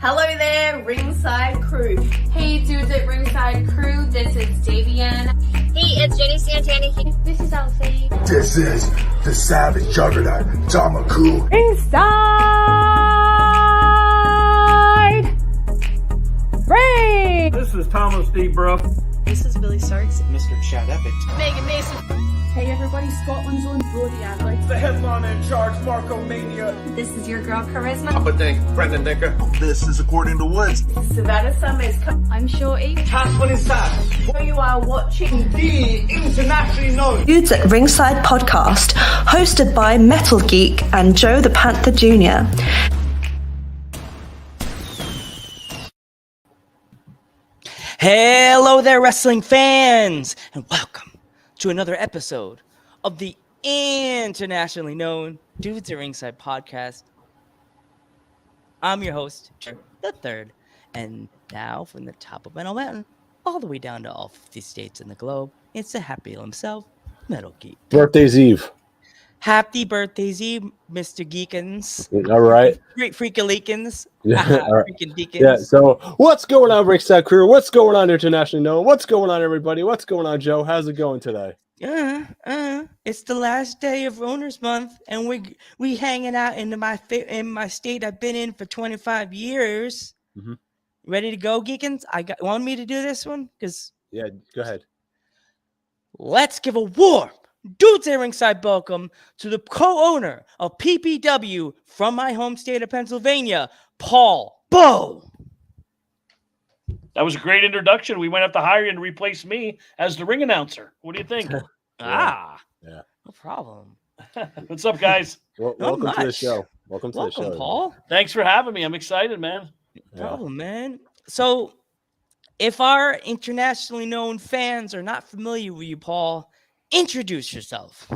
Hello there, Ringside Crew. Hey dudes at Ringside Crew, this is Davian. Hey, it's Jenny Santana. This is Elsie. This is the Savage Juggernaut, Tamaku. Ringside Ring! This is Thomas D. Bruff. This is Billy Starks. Mr. Chad Epic. Megan Mason. Hey everybody, Scotland's own Brody Adler. The headliner in charge, Marco Mania. This is your girl Charisma. Papa Dink, Brendan Dinker. This is According to Woods. Savannah Summers. I'm Shorty. Tasman inside. You are watching The internationally known Dudes at Ringside podcast, hosted by Metal Geek and Joe the Panther Jr. Hello there, wrestling fans, and welcome to another episode of the internationally known Dudes at Ringside podcast. I'm your host, the third, and now from the top of Metal Mountain all the way down to all 50 states in the globe, it's the happy himself, Metal Geek. Birthday's Eve. Happy birthdays, Eve, Mr. Geekins. All right. Great Freakalikins. Yeah, all right. Freaking Deacons. Yeah, so what's going on, Ringside Crew? What's going on internationally known? What's going on, everybody? What's going on, Joe? How's it going today? It's the last day of Owners Month, and we hanging out in my state I've been in for 25 years. Mm-hmm. Ready to go, Geekins? Want me to do this one? Yeah, go ahead. Let's give a warm Dudes at Ringside welcome to the co-owner of PPW from my home state of Pennsylvania, Paul Bowe. That was a great introduction. We might have to hire you to replace me as the ring announcer. What do you think? Yeah. No problem. What's up, guys? Welcome to the show. Welcome to the show, Paul. Thanks for having me. I'm excited, man. No problem, man. So, if our internationally known fans are not familiar with you, Paul, introduce yourself.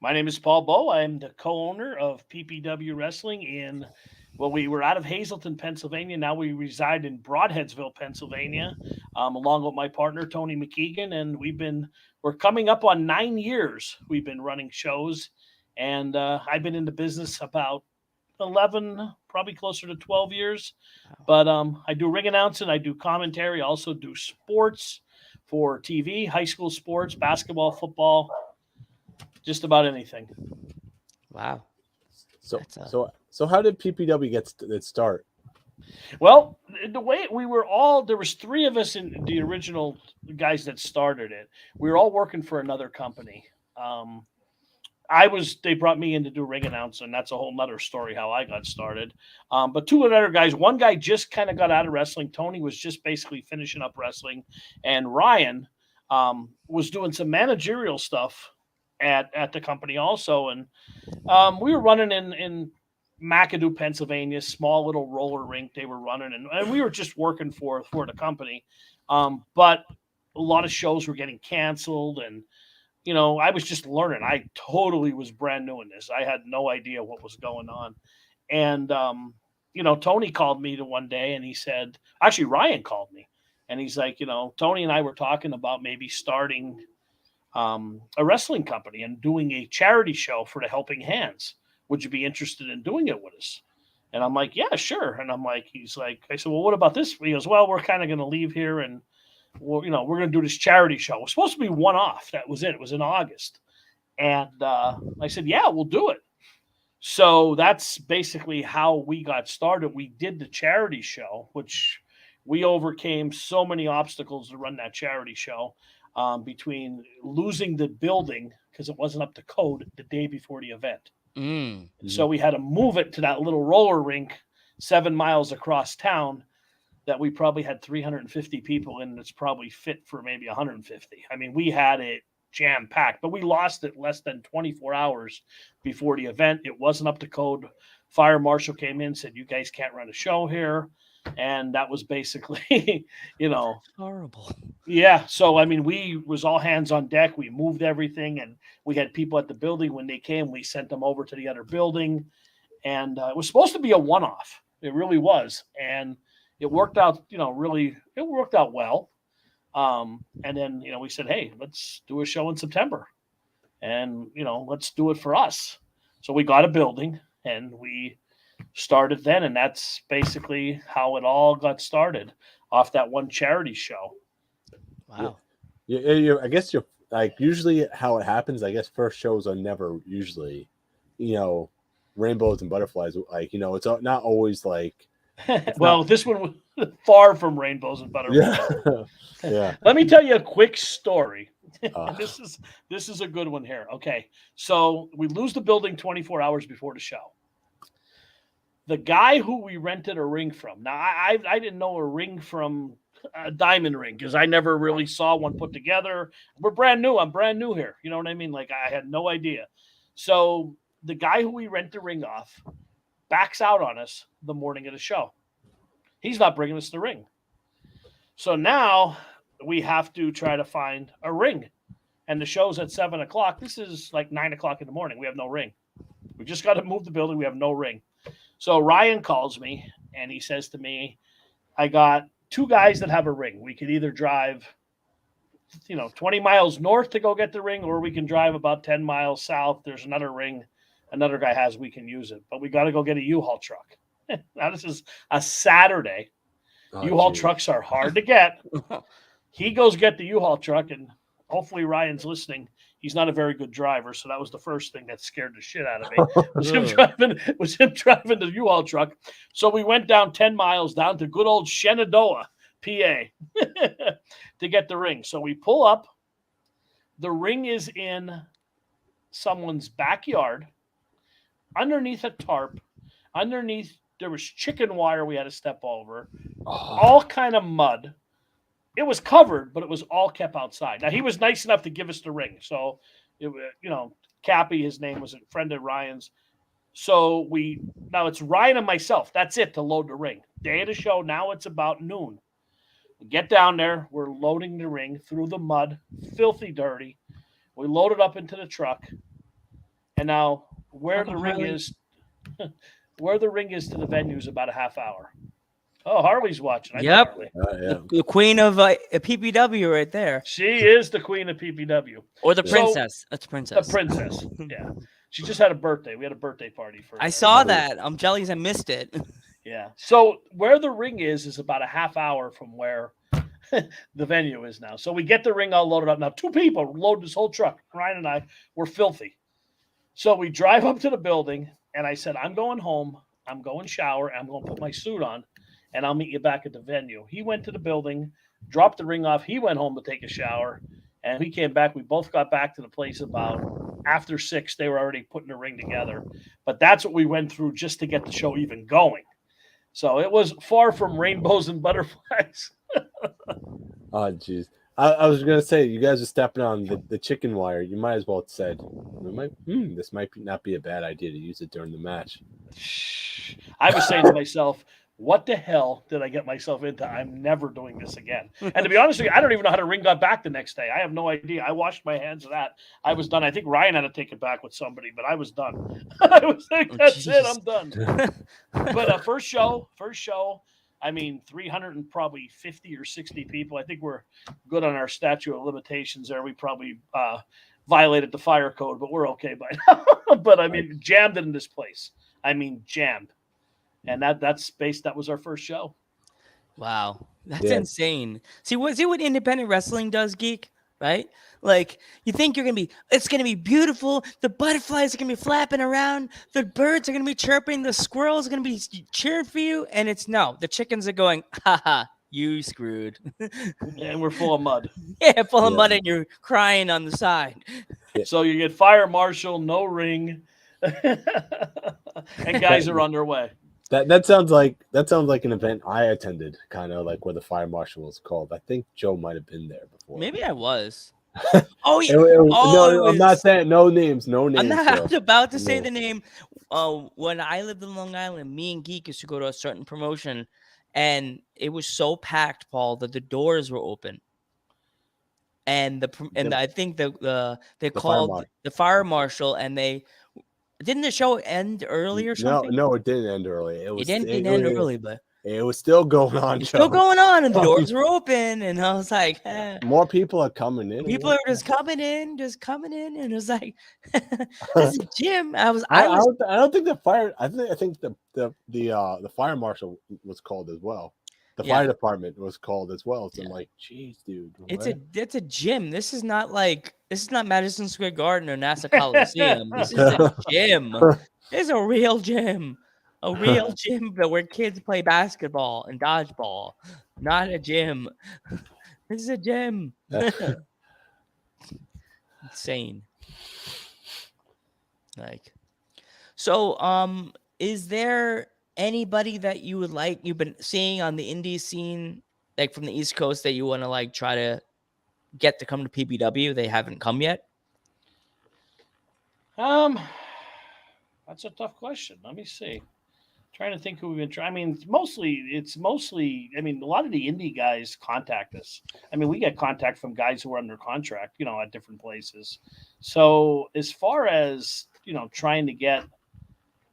My name is Paul Bowe. I'm the co-owner of PPW Wrestling we were out of Hazleton, Pennsylvania. Now we reside in Broadheadsville, Pennsylvania, along with my partner, Tony McKeegan. And we're coming up on 9 years. We've been running shows, and I've been in the business about 11, probably closer to 12 years. But I do ring announcing. I do commentary. I also do sports for TV, high school sports, basketball, football, just about anything. Wow. So how did PPW get its start? Well, the way there was three of us in the original guys that started it. We were all working for another company. They brought me in to do ring announcing. That's a whole nother story how I got started. But two other guys, one guy just kind of got out of wrestling. Tony was just basically finishing up wrestling. And Ryan was doing some managerial stuff at the company also. And we were running in McAdoo, Pennsylvania, small little roller rink they were running. And we were just working for the company. But a lot of shows were getting canceled, and I was just learning. I totally was brand new in this. I had no idea what was going on. And, Tony called me one day, and he said, actually, Ryan called me, and he's like, Tony and I were talking about maybe starting a wrestling company and doing a charity show for the Helping Hands. Would you be interested in doing it with us? And I'm like, yeah, sure. And I said, well, what about this? He goes, well, we're kind of going to leave here, and we're going to do this charity show. It was supposed to be one-off. That was it. It was in August. And I said, yeah, we'll do it. So that's basically how we got started. We did the charity show, which we overcame so many obstacles to run that charity show, between losing the building because it wasn't up to code the day before the event. So we had to move it to that little roller rink 7 miles across town that we probably had 350 people in. It's probably fit for maybe 150. I mean, we had it jam packed, but we lost it less than 24 hours before the event. It wasn't up to code. Fire marshal came in, said, you guys can't run a show here. And that was basically, horrible. Yeah. So, I mean, we was all hands on deck. We moved everything, and we had people at the building. When they came, we sent them over to the other building, and it was supposed to be a one-off. It really was. And it worked out, it worked out well. And then, we said, hey, let's do a show in September, and, let's do it for us. So we got a building, and we started then, and that's basically how it all got started off that one charity show. Wow. I guess you're like usually how it happens. I guess first shows are never usually, rainbows and butterflies. Like it's not always like. Well, this one was far from rainbows and butterflies. Yeah. Yeah. Let me tell you a quick story. This is a good one here. Okay, so we lose the building 24 hours before the show. The guy who we rented a ring from. Now, I didn't know a ring from a diamond ring because I never really saw one put together. We're brand new. I'm brand new here. You know what I mean? Like I had no idea. So the guy who we rent the ring off backs out on us the morning of the show. He's not bringing us the ring. So now we have to try to find a ring. And the show's at 7 o'clock. This is like 9 o'clock in the morning. We have no ring. We just got to move the building. We have no ring. So Ryan calls me and he says to me, I got 2 guys that have a ring. We could either drive, 20 miles north to go get the ring, or we can drive about 10 miles south. There's another ring another guy has, we can use it. But we got to go get a U-Haul truck. Now, this is a Saturday. U-Haul trucks are hard to get. He goes get the U-Haul truck, and hopefully Ryan's listening. He's not a very good driver, so that was the first thing that scared the shit out of me. Was him driving the U-Haul truck. So we went down 10 miles down to good old Shenandoah, PA, to get the ring. So we pull up. The ring is in someone's backyard, underneath a tarp. Underneath, there was chicken wire we had to step over, all kind of mud. It was covered, but it was all kept outside. Now, he was nice enough to give us the ring. So, Cappy, his name, was a friend of Ryan's. So now it's Ryan and myself. That's it to load the ring. Day of the show, now it's about noon. We get down there. We're loading the ring through the mud, filthy dirty. We load it up into the truck. And now where the ring is to the venue is about a half hour. Oh, Harley's watching. Yep. The queen of PPW right there. She is the queen of PPW. Or the princess. That's princess. The princess. Yeah. She just had a birthday. We had a birthday party for her. I saw that. I'm jealous I missed it. Yeah. So where the ring is about a half hour from where the venue is now. So we get the ring all loaded up. Now, 2 people load this whole truck. Ryan and I were filthy. So we drive up to the building, and I said, I'm going home. I'm going shower. I'm going to put my suit on, and I'll meet you back at the venue. He went to the building, dropped the ring off. He went home to take a shower, and we came back. We both got back to the place about after 6. They were already putting the ring together. But that's what we went through just to get the show even going. So it was far from rainbows and butterflies. Oh, jeez. I was going to say, you guys are stepping on the chicken wire. You might as well have said, this might not be a bad idea to use it during the match. I was saying to myself, what the hell did I get myself into? I'm never doing this again. And to be honest with you, I don't even know how the ring got back the next day. I have no idea. I washed my hands of that. I was done. I think Ryan had to take it back with somebody, but I was done. I was like, that's it. I'm done. But first show, 350 or 60 people. I think we're good on our statute of limitations there. We probably violated the fire code, but we're okay by now. But jammed it in this place. Jammed. And that was our first show. Wow. That's insane. See what independent wrestling does, Geek? Right? Like, you think it's going to be beautiful. The butterflies are going to be flapping around. The birds are going to be chirping. The squirrels are going to be cheering for you. And the chickens are going, haha, you screwed. And we're full of mud. Yeah, full of mud, and you're crying on the side. So you get fire marshal, no ring, and guys are on their way. That sounds like an event I attended, kind of like where the fire marshal was called. I think Joe might have been there before. Maybe I was. Oh, yeah. I'm not saying no names. I'm not about to say the name. When I lived in Long Island, me and Geek used to go to a certain promotion, and it was so packed, Paul, that the doors were open. And I think they called the fire marshal, and didn't the show end early or something? No, it didn't end early. It didn't end early, but It was still going on. It's still going on, and the doors were open, and I was like, more people are coming in. People are just coming in, and it was like, this is Jim. I don't think the fire. I think the fire marshal was called as well. The fire department was called as well. So I'm like, geez, dude. It's a gym. This is not Madison Square Garden or NASA Coliseum. This is a gym. It's a real gym. A real gym where kids play basketball and dodgeball. Not a gym. This is a gym. Insane. Is there anybody that you've been seeing on the indie scene, like from the East Coast, that you want to try to get to come to PPW? They haven't come yet. That's a tough question. Let me see. Trying to think who we've been trying. I mean, it's mostly. I mean, a lot of the indie guys contact us. I mean, we get contact from guys who are under contract, at different places. So as far as trying to get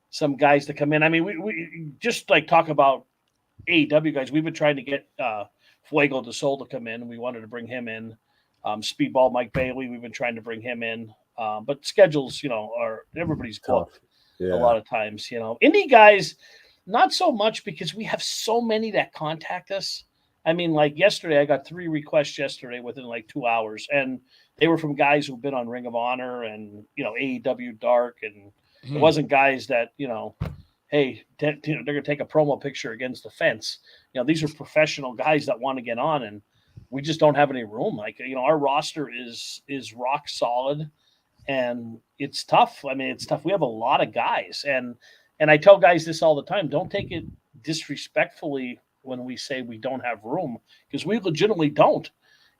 some guys to come in, I mean, we just talk about AEW guys. We've been trying to get Fuego de Sol to come in. We wanted to bring him in. Speedball Mike Bailey. We've been trying to bring him in, but schedules, are everybody's booked. Yeah. A lot of times, indie guys, not so much because we have so many that contact us. I mean, yesterday, I got 3 requests within 2 hours, and they were from guys who've been on Ring of Honor and, AEW Dark. And it wasn't guys that, hey, they're going to take a promo picture against the fence. These are professional guys that want to get on, and we just don't have any room. Our roster is rock solid. And it's tough. I mean, it's tough. We have a lot of guys, and I tell guys this all the time. Don't take it disrespectfully when we say we don't have room, because we legitimately don't.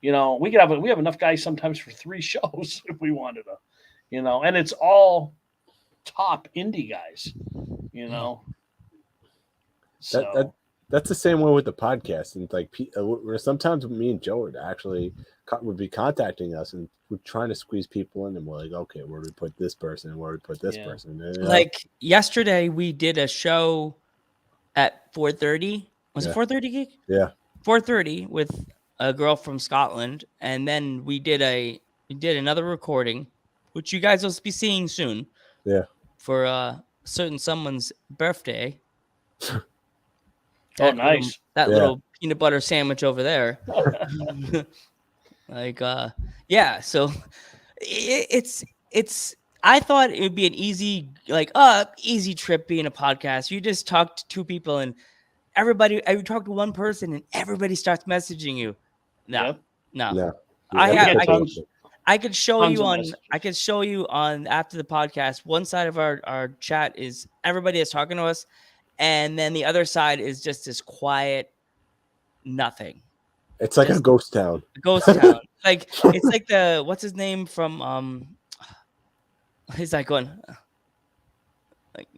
We have enough guys sometimes for 3 shows if we wanted to. And it's all top indie guys. So. That's the same way with the podcast, and sometimes me and Joe would be contacting us, and we're trying to squeeze people in, and we're like, okay, where do we put this person? Where do we put this person? And, yesterday, we did a show at 4:30. Was it 4:30 Geek? Yeah, 4:30 with a girl from Scotland, and then we did another recording, which you guys will be seeing soon. Yeah, for certain someone's birthday. Oh, nice. Little peanut butter sandwich over there. So it's I thought it would be an easy trip being a podcast. You just talk to 2 people, and I would talk to one person and everybody starts messaging you. No. I could show you on after the podcast. One side of our chat is everybody that's talking to us, and then the other side is just this quiet nothing. It's like a ghost town. Ghost town. It's like the what's his name from he's going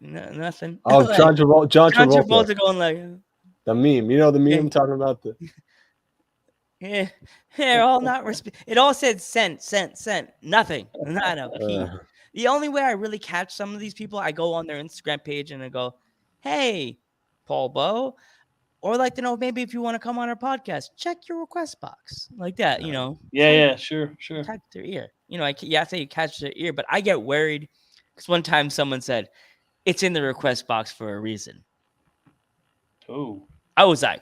nothing. Oh, John Travolta. John Travolta going the meme. The meme I'm talking about? All not it all said sent. Nothing. Not a peep. The only way I really catch some of these people, I go on their Instagram page and I go, hey, Paul Bowe, or I'd like to know maybe if you want to come on our podcast, check your request box like that, Yeah, sure. Catch their ear. I say you catch their ear, but I get worried because one time someone said it's in the request box for a reason. Oh, I was like,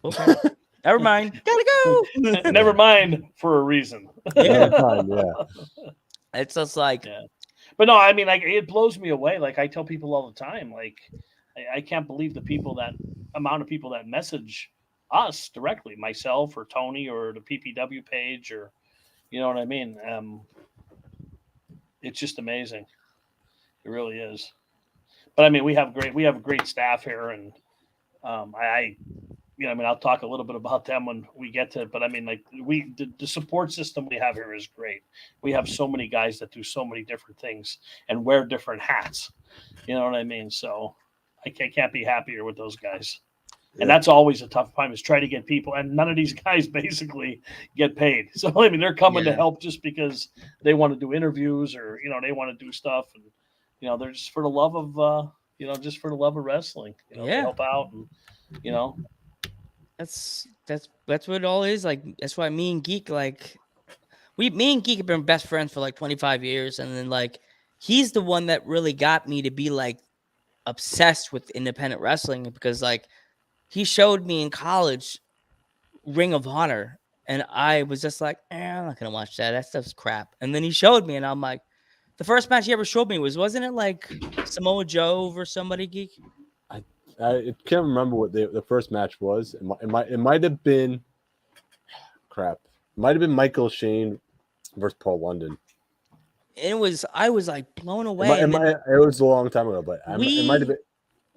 okay, never mind, gotta go. Never mind for a reason. Yeah. It's just But no, I mean, it blows me away. I tell people all the time, I can't believe the amount of people that message us directly, myself or Tony or the PPW page, or you know what I mean. It's just amazing. It really is. But I mean, we have a great staff here, and I'll talk a little bit about them when we get to it. But I mean, the support system we have here is great. We have so many guys that do so many different things and wear different hats. You know what I mean? So I can't be happier with those guys. And that's always a tough time, is try to get people. And none of these guys basically get paid. So, I mean, they're coming to help just because they want to do interviews or, they want to do stuff. And, they're just for the love of, just for the love of wrestling. They help out, and That's what it all is. Like, that's why me and Geek, like, me and Geek have been best friends for like 25 years, and then like he's the one that really got me to be like obsessed with independent wrestling, because like he showed me in college Ring of Honor, and I was just like, I'm not gonna watch that. That stuff's crap. And then he showed me, and I'm like, the first match he ever showed me wasn't it like Samoa Joe over somebody, Geek? I can't remember what the first match was. It might have been crap. It might have been Michael Shane versus Paul London. I was like blown away. It was a long time ago, but it might have been.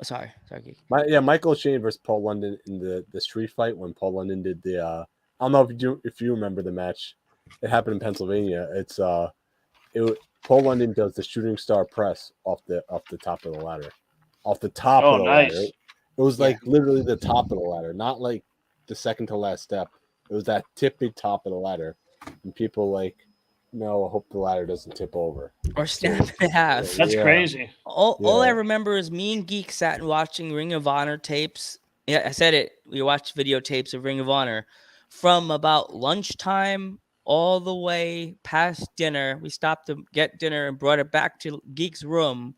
Sorry, Geek. Michael Shane versus Paul London in the street fight when Paul London did the. I don't know if you remember the match. It happened in Pennsylvania. It's Paul London does the shooting star press off the top of the ladder. Off the top of the ladder. It was like literally the top of the ladder, not like the second to last step. It was that tippy top of the ladder. And people like, no, I hope the ladder doesn't tip over. Or snap in half. That's crazy. All I remember is me and Geek sat and watching Ring of Honor tapes. Yeah, I said it. We watched videotapes of Ring of Honor from about lunchtime all the way past dinner. We stopped to get dinner and brought it back to Geek's room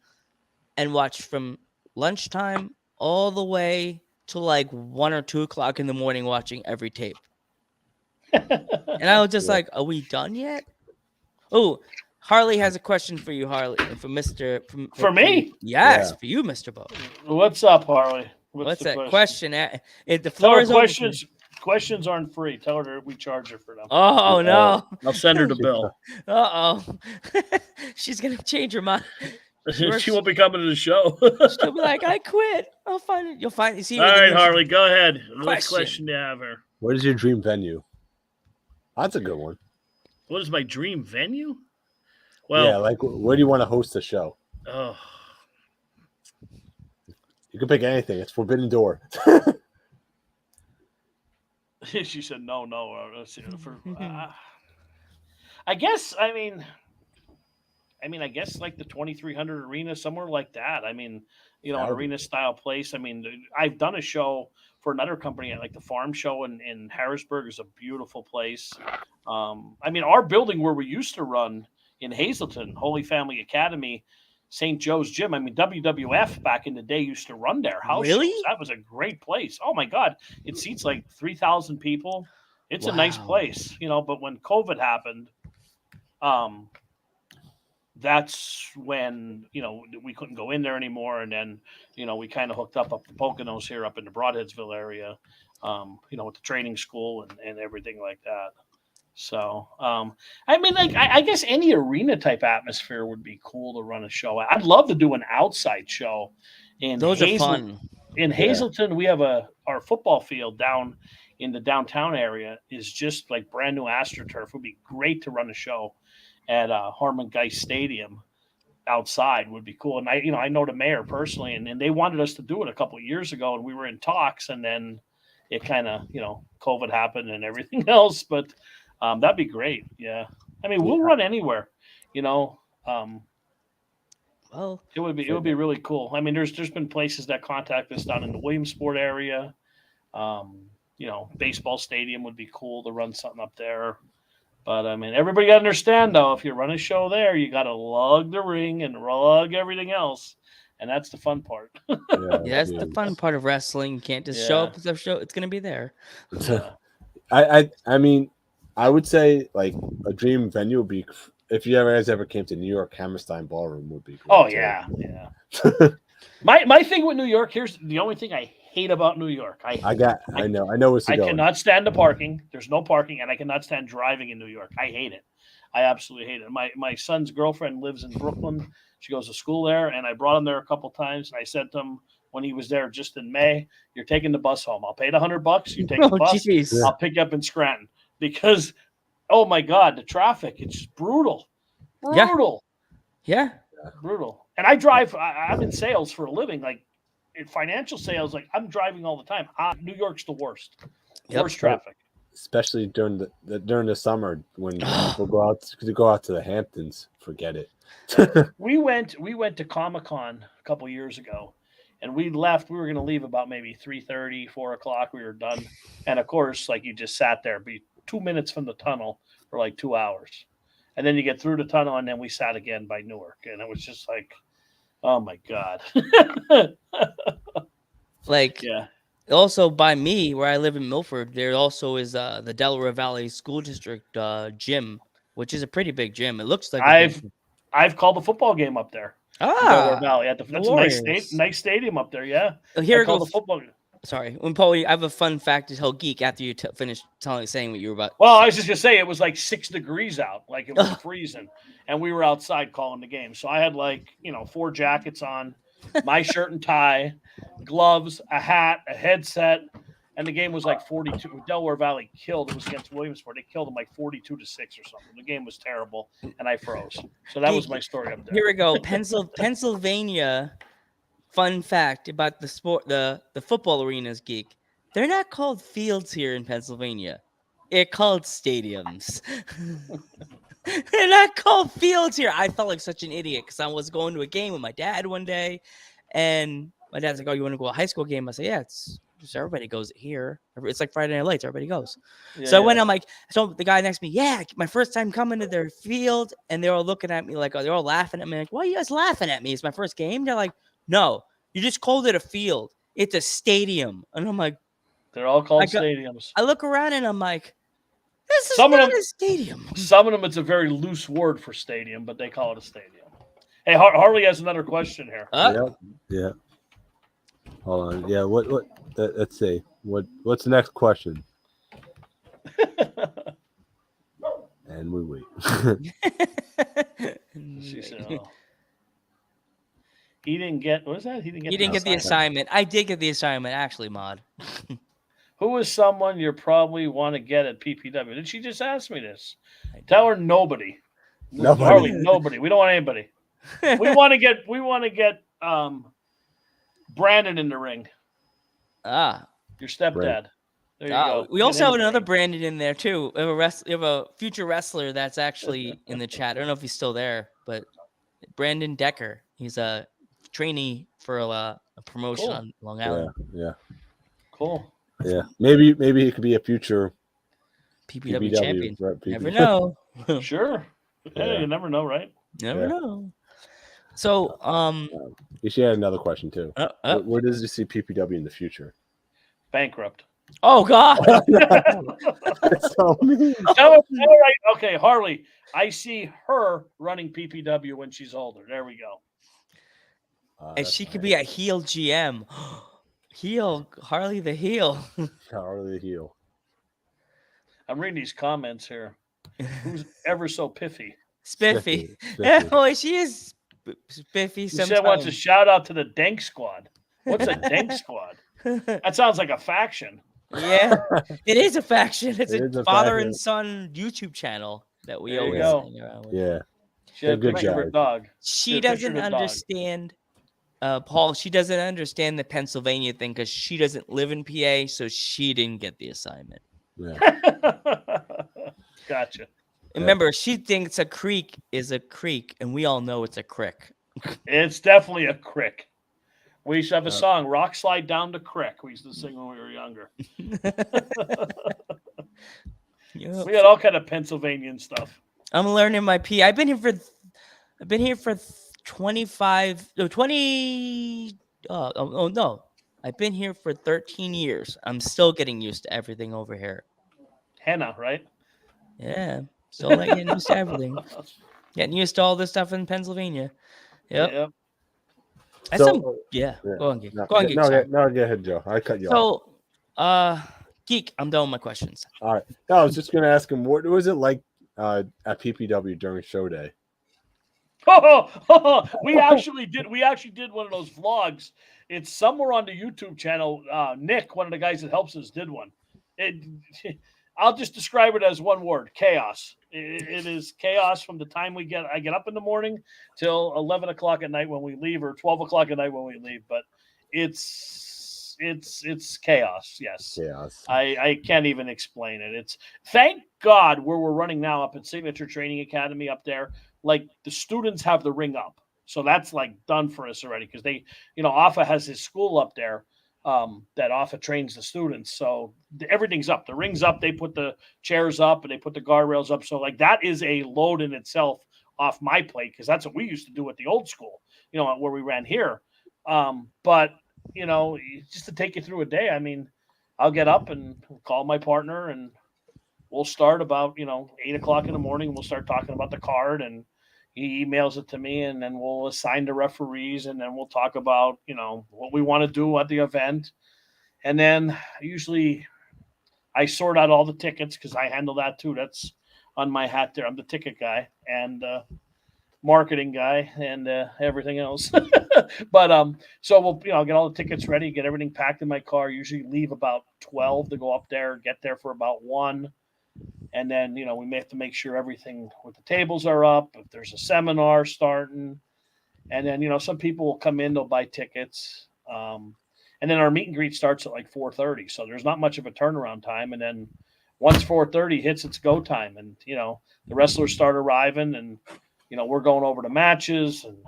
and watched from lunchtime all the way to like 1 or 2 o'clock in the morning watching every tape. And I was just like, are we done yet? Oh, Harley has a question for you, Harley, for Mr. For me? Yes, for you, Mr. Bowe. What's up, Harley? What's that question? The Tell floor her is questions. Questions aren't free. Tell her we charge her for them. Oh no! I'll send her the bill. She's gonna change her mind. She won't be coming to the show. She'll be like, "I quit. I'll find it. You'll find it." See. All right, Harley, go ahead. What question do you have her? What is your dream venue? That's a good one. What is my dream venue? Well, yeah, like where do you want to host the show? Oh, you can pick anything. It's Forbidden Door. She said no. I guess. I mean, I guess like the 2300 Arena, somewhere like that. I mean, an arena style place. I mean, I've done a show for another company at like the Farm Show in Harrisburg. Is a beautiful place. I mean, our building where we used to run in Hazleton, Holy Family Academy, St. Joe's Gym. I mean, WWF back in the day used to run there. Really? Shows. That was a great place. Oh my God. It seats like 3,000 people. It's a nice place, but when COVID happened, that's when, we couldn't go in there anymore. And then, we kind of hooked up the Poconos here up in the Broadheadsville area, with the training school and everything like that. So, I mean, like, I guess any arena type atmosphere would be cool to run a show. I'd love to do an outside show. Those are fun. In Hazleton, we have our football field down in the downtown area is just like brand new AstroTurf. It would be great to run a show at Harmon Geist Stadium outside would be cool. And I know the mayor personally, and they wanted us to do it a couple of years ago, and we were in talks, and then it kind of, COVID happened and everything else, but that'd be great. Yeah. I mean, we'll run anywhere, well, it would be really cool. I mean, there's been places that contact us down in the Williamsport area. Baseball stadium would be cool to run something up there. But I mean, everybody got to understand though, if you run a show there, you got to lug the ring and lug everything else. And that's the fun part. That's the fun part of wrestling. You can't just show up with a show. It's going to be there. I mean, I would say like a dream venue would be if you guys ever came to New York, Hammerstein Ballroom would be great. Oh yeah. My thing with New York, here's the only thing I hate about New York. I know what's I cannot stand the parking. There's no parking, and I cannot stand driving in New York. I hate it. I absolutely hate it. My son's girlfriend lives in Brooklyn. She goes to school there, and I brought him there a couple times, and I said to him when he was there just in May, "You're taking the bus home. I'll pay the $100. You take the bus. Geez. I'll pick you up in Scranton." Because, oh my God, the traffic, it's brutal. Brutal. Yeah. Brutal. And I drive, I'm in sales for a living, like in financial sales, like I'm driving all the time. New York's the worst. Worst traffic. especially during the summer when people go out to the Hamptons. Forget it. We went to Comic-Con a couple years ago, and we left. We were going to leave about maybe 3:30, 4 o'clock. We were done, and of course, like you just sat there, be 2 minutes from the tunnel for like 2 hours, and then you get through the tunnel, and then we sat again by Newark, and it was just like, oh my god. Like, Yeah. Also by me, where I live in Milford, there also is the Delaware Valley School District gym, which is a pretty big gym. It looks like I've called the football game up there. Delaware Valley. That's a nice stadium up there. Yeah. Here I it called goes. the football game. Sorry, when Paul, I have a fun fact to tell Geek after you finish saying what you were about. Well, I was just gonna say it was like 6 degrees out, like it was freezing, and we were outside calling the game. So I had 4 jackets on, my shirt and tie, gloves, a hat, a headset, and the game was like 42. Delaware Valley killed. It was against Williamsport. They killed them like 42-6 or something. The game was terrible, and I froze. So that was my story up there. Here we go, Pennsylvania. Fun fact about the sport, the football arenas, Geek. They're not called fields here in Pennsylvania. They're called stadiums. They're not called fields here. I felt like such an idiot because I was going to a game with my dad one day, and my dad's like, "Oh, you want to go to a high school game?" I said, "Yeah, it's just everybody goes here. It's like Friday Night Lights. Everybody goes." Yeah, so I went. I'm like, so the guy next to me, yeah, my first time coming to their field, and they're all looking at me like, they're all laughing at me. Like, why are you guys laughing at me? It's my first game. They're like, no, you just called it a field. It's a stadium. And I'm like, they're all called stadiums. I look around and I'm like, this is not a stadium. Some of them, it's a very loose word for stadium, but they call it a stadium. Hey, Harley has another question here. Yeah. Hold on. Yeah. What? Let's see. What's the next question? And we wait. She said, oh. He didn't get, what is that? He didn't get the assignment. I did get the assignment, actually, Mod. Who is someone you probably want to get at PPW? Did she just ask me this? Tell her nobody. Harley, nobody. We don't want anybody. We want to get Brandon in the ring. Your stepdad. There you go. We also have another Brandon in there too. We have a future wrestler that's actually in the chat. I don't know if he's still there, but Brandon Decker. He's a trainee for a promotion on Long Island. Yeah. Cool. Yeah. Maybe he could be a future PPW champion. Right, Never know. Sure. Yeah, you never know, right? Never know. So, she had another question too. Where does you see PPW in the future? Bankrupt. Oh God! That's so mean. All right. Okay, Harley. I see her running PPW when she's older. There we go. And she could be a heel GM. Harley the heel. Harley the heel. I'm reading these comments here. Who's ever so piffy? Spiffy. Boy, she is spiffy. She said wants a shout out to the Dank Squad. What's a Dank Squad? That sounds like a faction. Yeah, it is a faction. It's a father and son YouTube channel that we always hang around with. Yeah. She had a picture of her dog. She doesn't understand, Paul. She doesn't understand the Pennsylvania thing because she doesn't live in PA, so she didn't get the assignment. Yeah. Gotcha. Remember, she thinks a creek is a creek, and we all know it's a crick. It's definitely a crick. We used to have a song, Rock Slide Down the Crick. We used to sing when we were younger. We had all kind of Pennsylvanian stuff. I'm learning my P. I've been here for 25. No, 20. No. I've been here for 13 years. I'm still getting used to everything over here. Hannah, right? Yeah. Still getting used to everything. Getting used to all this stuff in Pennsylvania. Yep. That's Go on, Geek. Go on, Geek. No, go ahead, Joe. I cut you off. Geek, I'm done with my questions. All right. No, I was just going to ask him, what was it like at PPW during show day? We actually did one of those vlogs. It's somewhere on the YouTube channel. Nick, one of the guys that helps us, did one. I'll just describe it as one word: chaos. It is chaos from the time I get up in the morning till 11 o'clock at night when we leave, or 12 o'clock at night when we leave. But it's it's chaos. Yes. Chaos. I can't even explain it. It's thank God where we're running now up at Signature Training Academy up there. Like the students have the ring up, so that's like done for us already because they, AFA has his school up there. That AFA trains the students, so everything's up. The ring's up. They put the chairs up and they put the guardrails up. So like that is a load in itself off my plate because that's what we used to do at the old school, where we ran here. But just to take you through a day, I mean, I'll get up and call my partner and we'll start about 8:00 in the morning. We'll start talking about the card and he emails it to me and then we'll assign the referees and then we'll talk about, what we want to do at the event. And then usually I sort out all the tickets because I handle that too. That's on my hat there. I'm the ticket guy and marketing guy and everything else. But so we'll get all the tickets ready, get everything packed in my car. Usually leave about 12 to go up there, get there for about 1. And then, we may have to make sure everything with the tables are up, if there's a seminar starting. And then, some people will come in, they'll buy tickets. And then our meet and greet starts at like 4:30. So there's not much of a turnaround time. And then once 4:30 hits, it's go time. And, the wrestlers start arriving and, we're going over the matches and,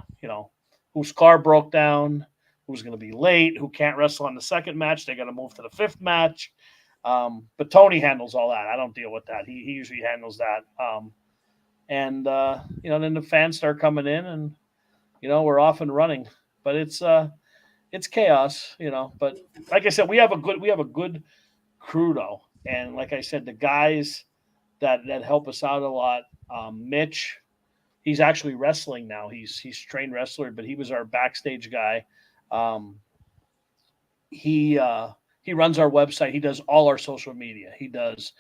whose car broke down, who's going to be late, who can't wrestle on the second match. They got to move to the 5th match. But Tony handles all that. I don't deal with that. He usually handles that. Then the fans start coming in and, we're off and running, but it's chaos, but like I said, we have a good crew though. And like I said, the guys that help us out a lot, Mitch, he's actually wrestling now. He's trained wrestler, but he was our backstage guy. He runs our website. He does all our social media. He does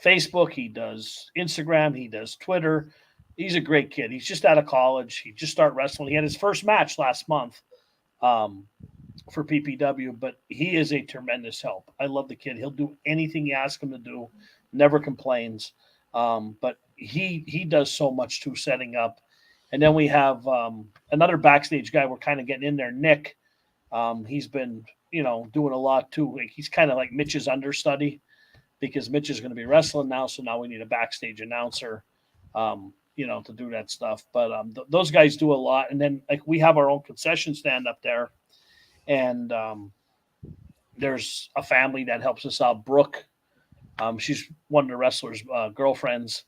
Facebook. He does Instagram. He does Twitter. He's a great kid. He's just out of college. He just started wrestling. He had his first match last month for PPW, but he is a tremendous help. I love the kid. He'll do anything you ask him to do. Never complains. But he does so much too, setting up. And then we have another backstage guy we're kind of getting in there, Nick. He's been doing a lot too. Like he's kind of like Mitch's understudy because Mitch is going to be wrestling now. So now we need a backstage announcer, to do that stuff. But those guys do a lot. And then like we have our own concession stand up there, and there's a family that helps us out. Brooke, she's one of the wrestlers' girlfriends,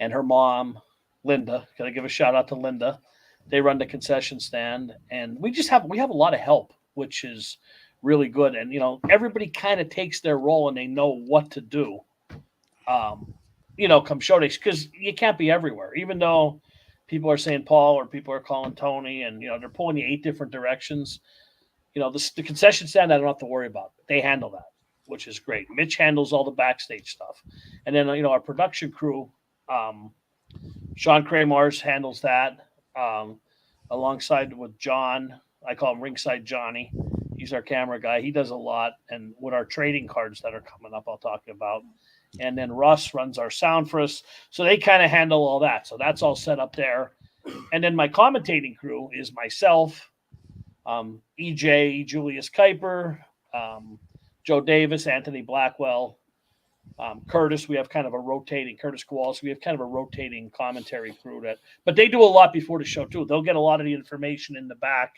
and her mom, Linda. Can I give a shout out to Linda? They run the concession stand, and we have a lot of help, which is really good. And, everybody kind of takes their role and they know what to do, come show days, because you can't be everywhere. Even though people are saying Paul or people are calling Tony and, they're pulling you 8 different directions, the concession stand I don't have to worry about. They handle that, which is great. Mitch handles all the backstage stuff. And then, our production crew, Sean Kramars handles that alongside with John. I call him Ringside Johnny. He's our camera guy. He does a lot. And with our trading cards that are coming up, I'll talk about. And then Russ runs our sound for us. So they kind of handle all that. So that's all set up there. And then my commentating crew is myself, EJ, Julius Kuiper, Joe Davis, Anthony Blackwell, Curtis. We have kind of a rotating Curtis Kowalski. We have kind of a rotating commentary crew but they do a lot before the show too. They'll get a lot of the information in the back.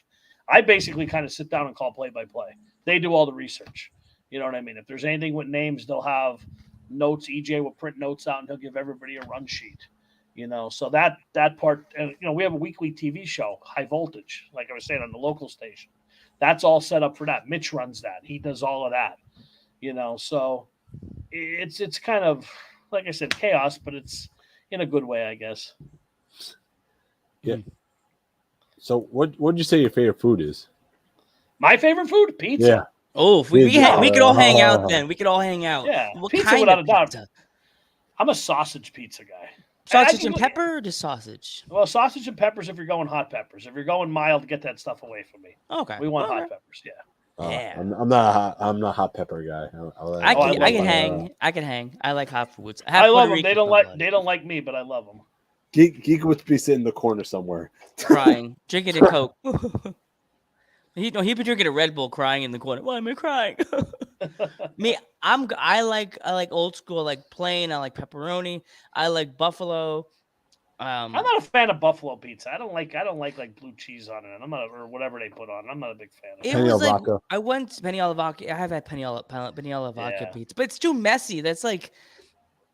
I basically kind of sit down and call play-by-play. They do all the research. You know what I mean? If there's anything with names, they'll have notes. EJ will print notes out and he'll give everybody a run sheet. So that part, and we have a weekly TV show, High Voltage, like I was saying on the local station. That's all set up for that. Mitch runs that. He does all of that. So it's kind of, like I said, chaos, but it's in a good way, I guess. Yeah. So what'd you say your favorite food is? My favorite food? Pizza. Yeah. Oh, if we could all hang out then. We could all hang out. Yeah, what pizza kind without of a doubt. pizza? I'm a sausage pizza guy. Sausage and pepper or just sausage? Well, sausage and peppers if you're going hot peppers. If you're going mild, get that stuff away from me. Okay. We want hot peppers, yeah. Yeah. I'm not a hot pepper guy. I can hang. I can hang. I like hot foods. I love them. They don't like me, but I love them. Geek would be sitting in the corner somewhere, crying, drinking a Coke. He'd been drinking a Red Bull, crying in the corner. Why am I crying? Me, I like old school, I like plain. I like pepperoni. I like buffalo. I'm not a fan of buffalo pizza. I don't like like blue cheese on it. I'm not, or whatever they put on. I'm not a big fan of it. It Penny was like Lavacca. I went penny alla vodka. I have had penny alla vodka Yeah. pizza, but it's too messy. That's like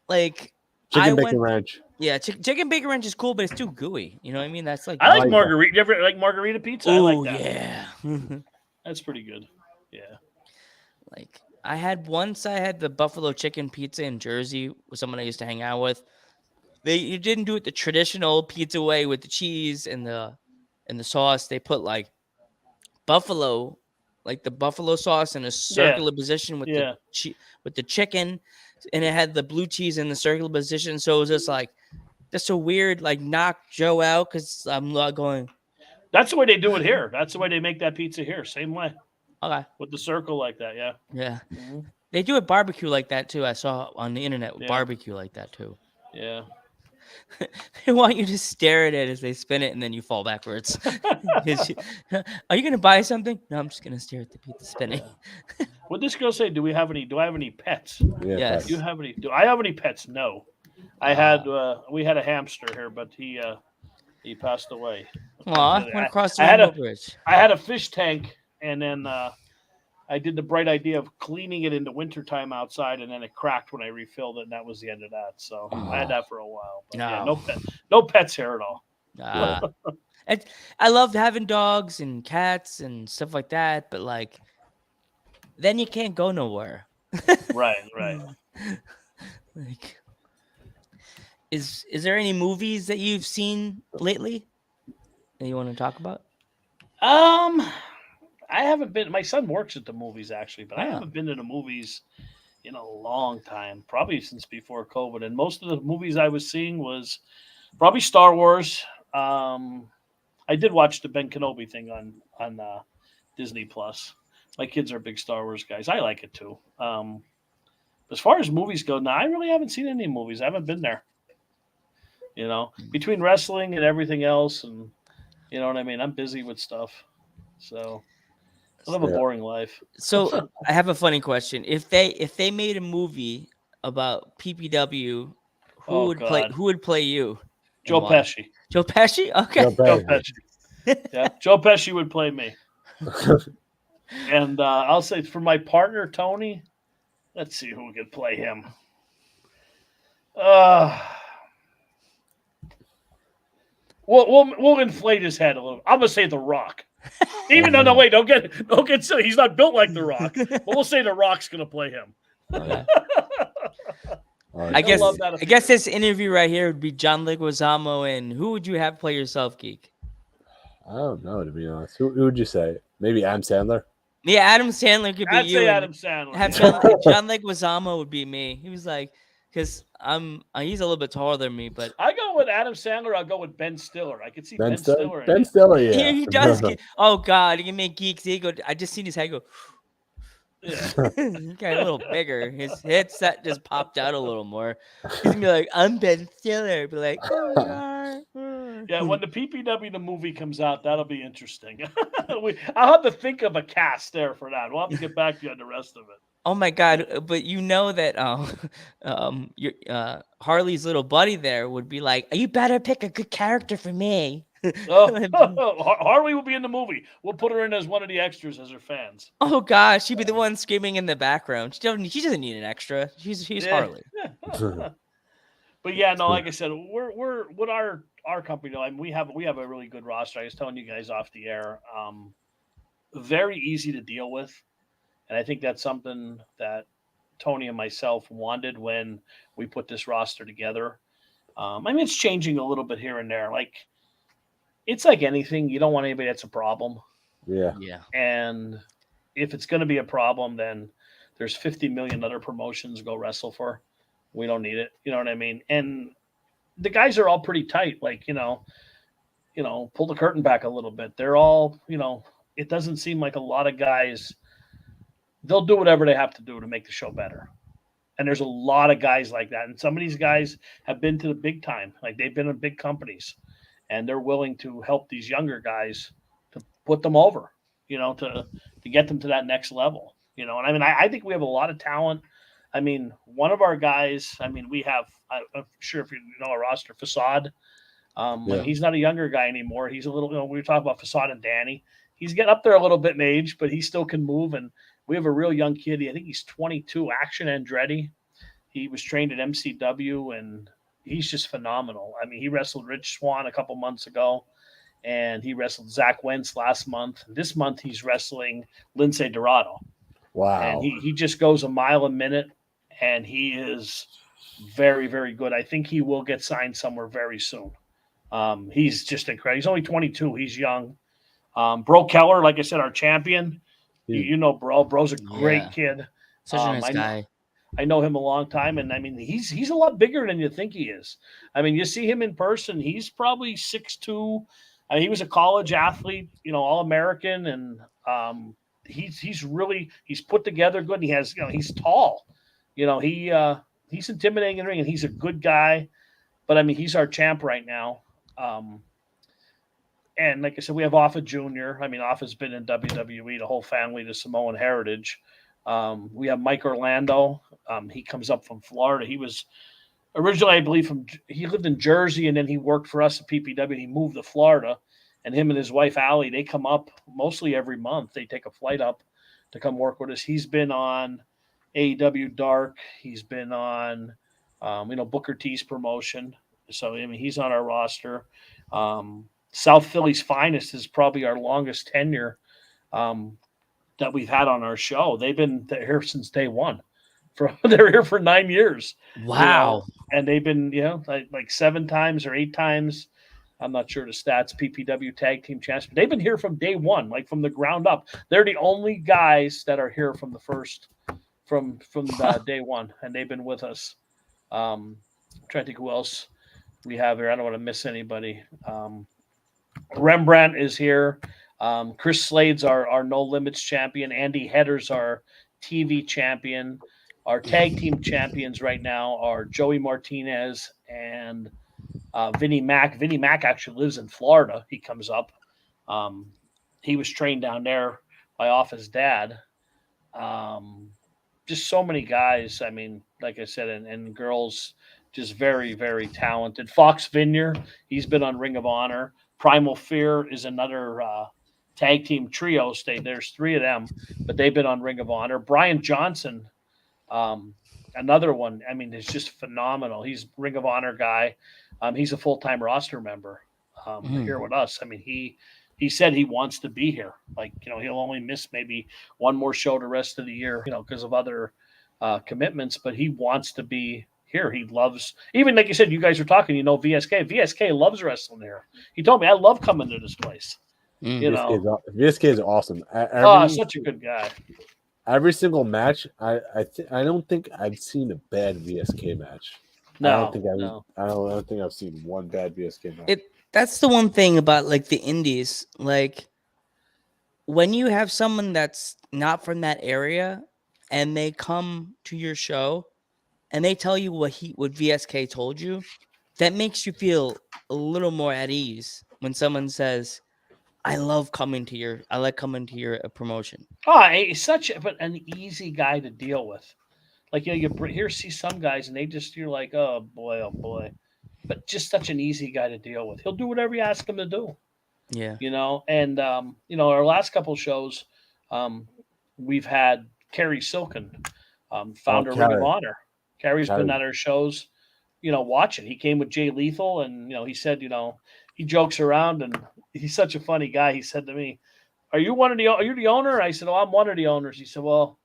Chicken bacon ranch. Yeah, chicken bacon ranch is cool, but it's too gooey. You know what I mean? That's like I like like margarita. You ever like margarita pizza? I like that. yeah. That's pretty good. Yeah. Like I had the buffalo chicken pizza in Jersey with someone I used to hang out with. You didn't do it the traditional pizza way with the cheese and the sauce. They put like buffalo, like the buffalo sauce in a circular position with the chicken, and it had the blue cheese in the circular position. So it was just like a weird like knock Joe out because I'm not going. That's the way they do it here. That's the way they make that pizza here. Same way. Okay. With the circle like that, yeah. Yeah. Mm-hmm. They do it barbecue like that too. I saw on the internet barbecue like that too. Yeah. They want you to stare at it as they spin it and then you fall backwards. Are you going to buy something? No, I'm just going to stare at the pizza spinning. What this girl say? Do I have any pets? Yeah, Yes. Do I have any pets? No. I had we had a hamster here, but he passed away. Aw, went across the I had rainbow bridge. I had a fish tank, and then I did the bright idea of cleaning it in the wintertime outside, and then it cracked when I refilled it, and that was the end of that. So I had that for a while. But yeah, no pets here at all. I loved having dogs and cats and stuff like that, but like, then you can't go nowhere. Right. Like, is there any movies that you've seen lately that you want to talk about? I haven't been. My son works at the movies actually, but I haven't been to the movies in a long time, probably since before COVID. And most of the movies I was seeing was probably Star Wars. I did watch the Ben Kenobi thing on Disney Plus. My kids are big Star Wars guys. I like it too. As far as movies go, now I really haven't seen any movies. I haven't been there. You know, between wrestling and everything else, and you know what I mean. I'm busy with stuff, so. I live a boring life. So I have a funny question. If they made a movie about PPW, who would play you? Joe Pesci. Joe Pesci? Okay. Joe Pesci. Yeah, Joe Pesci would play me. And I'll say for my partner Tony, let's see who could play him. We'll inflate his head a little. I'm gonna say The Rock. Even though, no, wait, don't get silly. He's not built like The Rock, but we'll say The Rock's gonna play him. Okay. I guess this interview right here would be John Leguizamo, and who would you have play yourself, Geek? I don't know, to be honest. Who would you say? Maybe Adam Sandler? Yeah, Adam Sandler could be I'd you. say Adam Sandler. John Leguizamo would be me. He was like, because he's a little bit taller than me, but I go with Adam Sandler. I'll go with Ben Stiller. I could see Ben Stiller. Ben Stiller, yeah. He does. Oh God, he can make Geek's ego. I just seen his head go. Yeah. He got a little bigger. His headset just popped out a little more. He's gonna be like, "I'm Ben Stiller." Be like, yeah. When the PPW the movie comes out, that'll be interesting. I'll have to think of a cast there for that. We'll have to get back to you on the rest of it. Oh my God! But you know that Harley's little buddy there would be like, "You better pick a good character for me." Harley will be in the movie. We'll put her in as one of the extras as her fans. Oh gosh, she'd be the one screaming in the background. She doesn't need an extra. She's Harley. But yeah, no, like I said, we're with our company. I mean, we have a really good roster. I was telling you guys off the air. Very easy to deal with. And I think that's something that Tony and myself wanted when we put this roster together. I mean, it's changing a little bit here and there. Like, it's like anything. You don't want anybody that's a problem. Yeah. And if it's going to be a problem, then there's 50 million other promotions to go wrestle for. We don't need it. You know what I mean? And the guys are all pretty tight. Like, you know, pull the curtain back a little bit. They're all, it doesn't seem like a lot of guys – they'll do whatever they have to do to make the show better. And there's a lot of guys like that. And some of these guys have been to the big time. Like, they've been in big companies. And they're willing to help these younger guys to put them over. to get them to that next level. And I mean, I think we have a lot of talent. I mean, one of our guys, I mean, we have, I'm sure if you know our roster, Facade. He's not a younger guy anymore. He's a little, we were talking about Facade and Danny. He's getting up there a little bit in age, but he still can move. And we have a real young kid. I think he's 22, Action Andretti. He was trained at MCW, and he's just phenomenal. I mean, he wrestled Rich Swann a couple months ago, and he wrestled Zach Wentz last month. This month, he's wrestling Lindsay Dorado. Wow. And he just goes a mile a minute, and he is very, very good. I think he will get signed somewhere very soon. He's just incredible. He's only 22. He's young. Bro Keller, like I said, our champion. You know Bro. Bro's a great kid. Such a nice guy. I know him a long time, and I mean, he's a lot bigger than you think he is. I mean, you see him in person, he's probably 6'2". I mean, he was a college athlete, All-American, and he's put together good. And he has, he's tall. He's intimidating in the ring, and he's a good guy. But I mean, he's our champ right now. And like I said, we have Offa Jr. I mean, Offa's been in WWE, the whole family, the Samoan heritage. We have Mike Orlando. He comes up from Florida. He was originally, I believe, he lived in Jersey, and then he worked for us at PPW. He moved to Florida, and him and his wife, Allie, they come up mostly every month. They take a flight up to come work with us. He's been on AEW Dark. He's been on, Booker T's promotion. So, I mean, he's on our roster. South Philly's Finest is probably our longest tenure that we've had on our show. They've been here since day one. They're here for 9 years. Wow. And they've been, like 7 times or 8 times. I'm not sure the stats, PPW Tag Team Champs. But they've been here from day one, like from the ground up. They're the only guys that are here from the first, from day one. And they've been with us. I'm trying to think who else we have here. I don't want to miss anybody. Rembrandt is here. Chris Slade's our No Limits champion. Andy Hedder's our TV champion. Our tag team champions right now are Joey Martinez and Vinnie Mac. Vinnie Mac actually lives in Florida. He comes up. He was trained down there by Offa's dad. Just so many guys. I mean, like I said, and girls, just very, very talented. Fox Vineyard, he's been on Ring of Honor. Primal Fear is another tag team trio. There's 3 of them, but they've been on Ring of Honor. Brian Johnson, another one. I mean, it's just phenomenal. He's Ring of Honor guy. He's a full-time roster member here with us. I mean, he said he wants to be here. Like, he'll only miss maybe one more show the rest of the year, because of other commitments, but he wants to be here. He loves, even like you said, you guys were talking, VSK. VSK loves wrestling here. He told me, I love coming to this place. VSK is awesome. Such a good guy. Every single match, I don't think I've seen a bad VSK match. No, I don't think I've seen one bad VSK match. That's the one thing about like the indies. Like when you have someone that's not from that area and they come to your show and they tell you what VSK told you, that makes you feel a little more at ease when someone says, I like coming to your promotion. He's such an easy guy to deal with. Like, you see some guys and you're like, oh boy. But just such an easy guy to deal with. He'll do whatever you ask him to do. Yeah. And our last couple shows, we've had Kerry Silken, founder of Ring of Honor. Kerry's been at our shows, watching. He came with Jay Lethal, and he said, he jokes around, and he's such a funny guy. He said to me, are you the owner? I said, oh, I'm one of the owners. He said, well,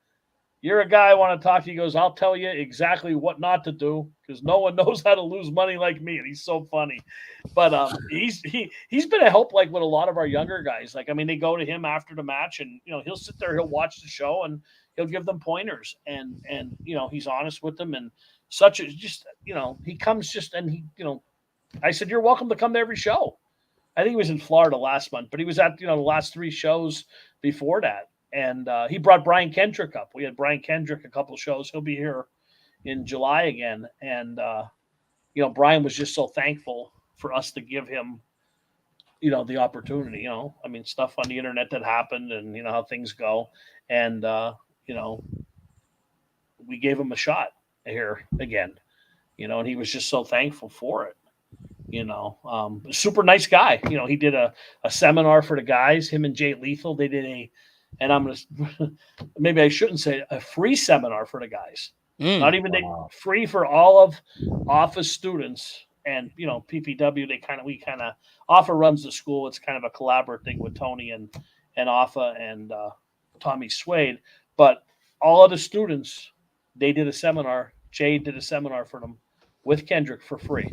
you're a guy I want to talk to. He goes, I'll tell you exactly what not to do, because no one knows how to lose money like me. And he's so funny. But he's been a help, like with a lot of our younger guys. Like, I mean, they go to him after the match, and he'll sit there, he'll watch the show, and he'll give them pointers, and he's honest with them, and he comes and I said, you're welcome to come to every show. I think he was in Florida last month, but he was at the last 3 shows before that. And he brought Brian Kendrick up. We had Brian Kendrick a couple shows. He'll be here in July again. And, Brian was just so thankful for us to give him, the opportunity, I mean, stuff on the internet that happened and, how things go. And, we gave him a shot here again, and he was just so thankful for it. Super nice guy. He did a seminar for the guys, him and Jay Lethal. They did and I'm going to, maybe I shouldn't say a free seminar for the guys. Not even free for all of office students. And, PPW, we kind of, Offa runs the school. It's kind of a collaborative thing with Tony and Offa and Tommy Swade. But all of the students, they did a seminar. Jay did a seminar for them with Kendrick for free.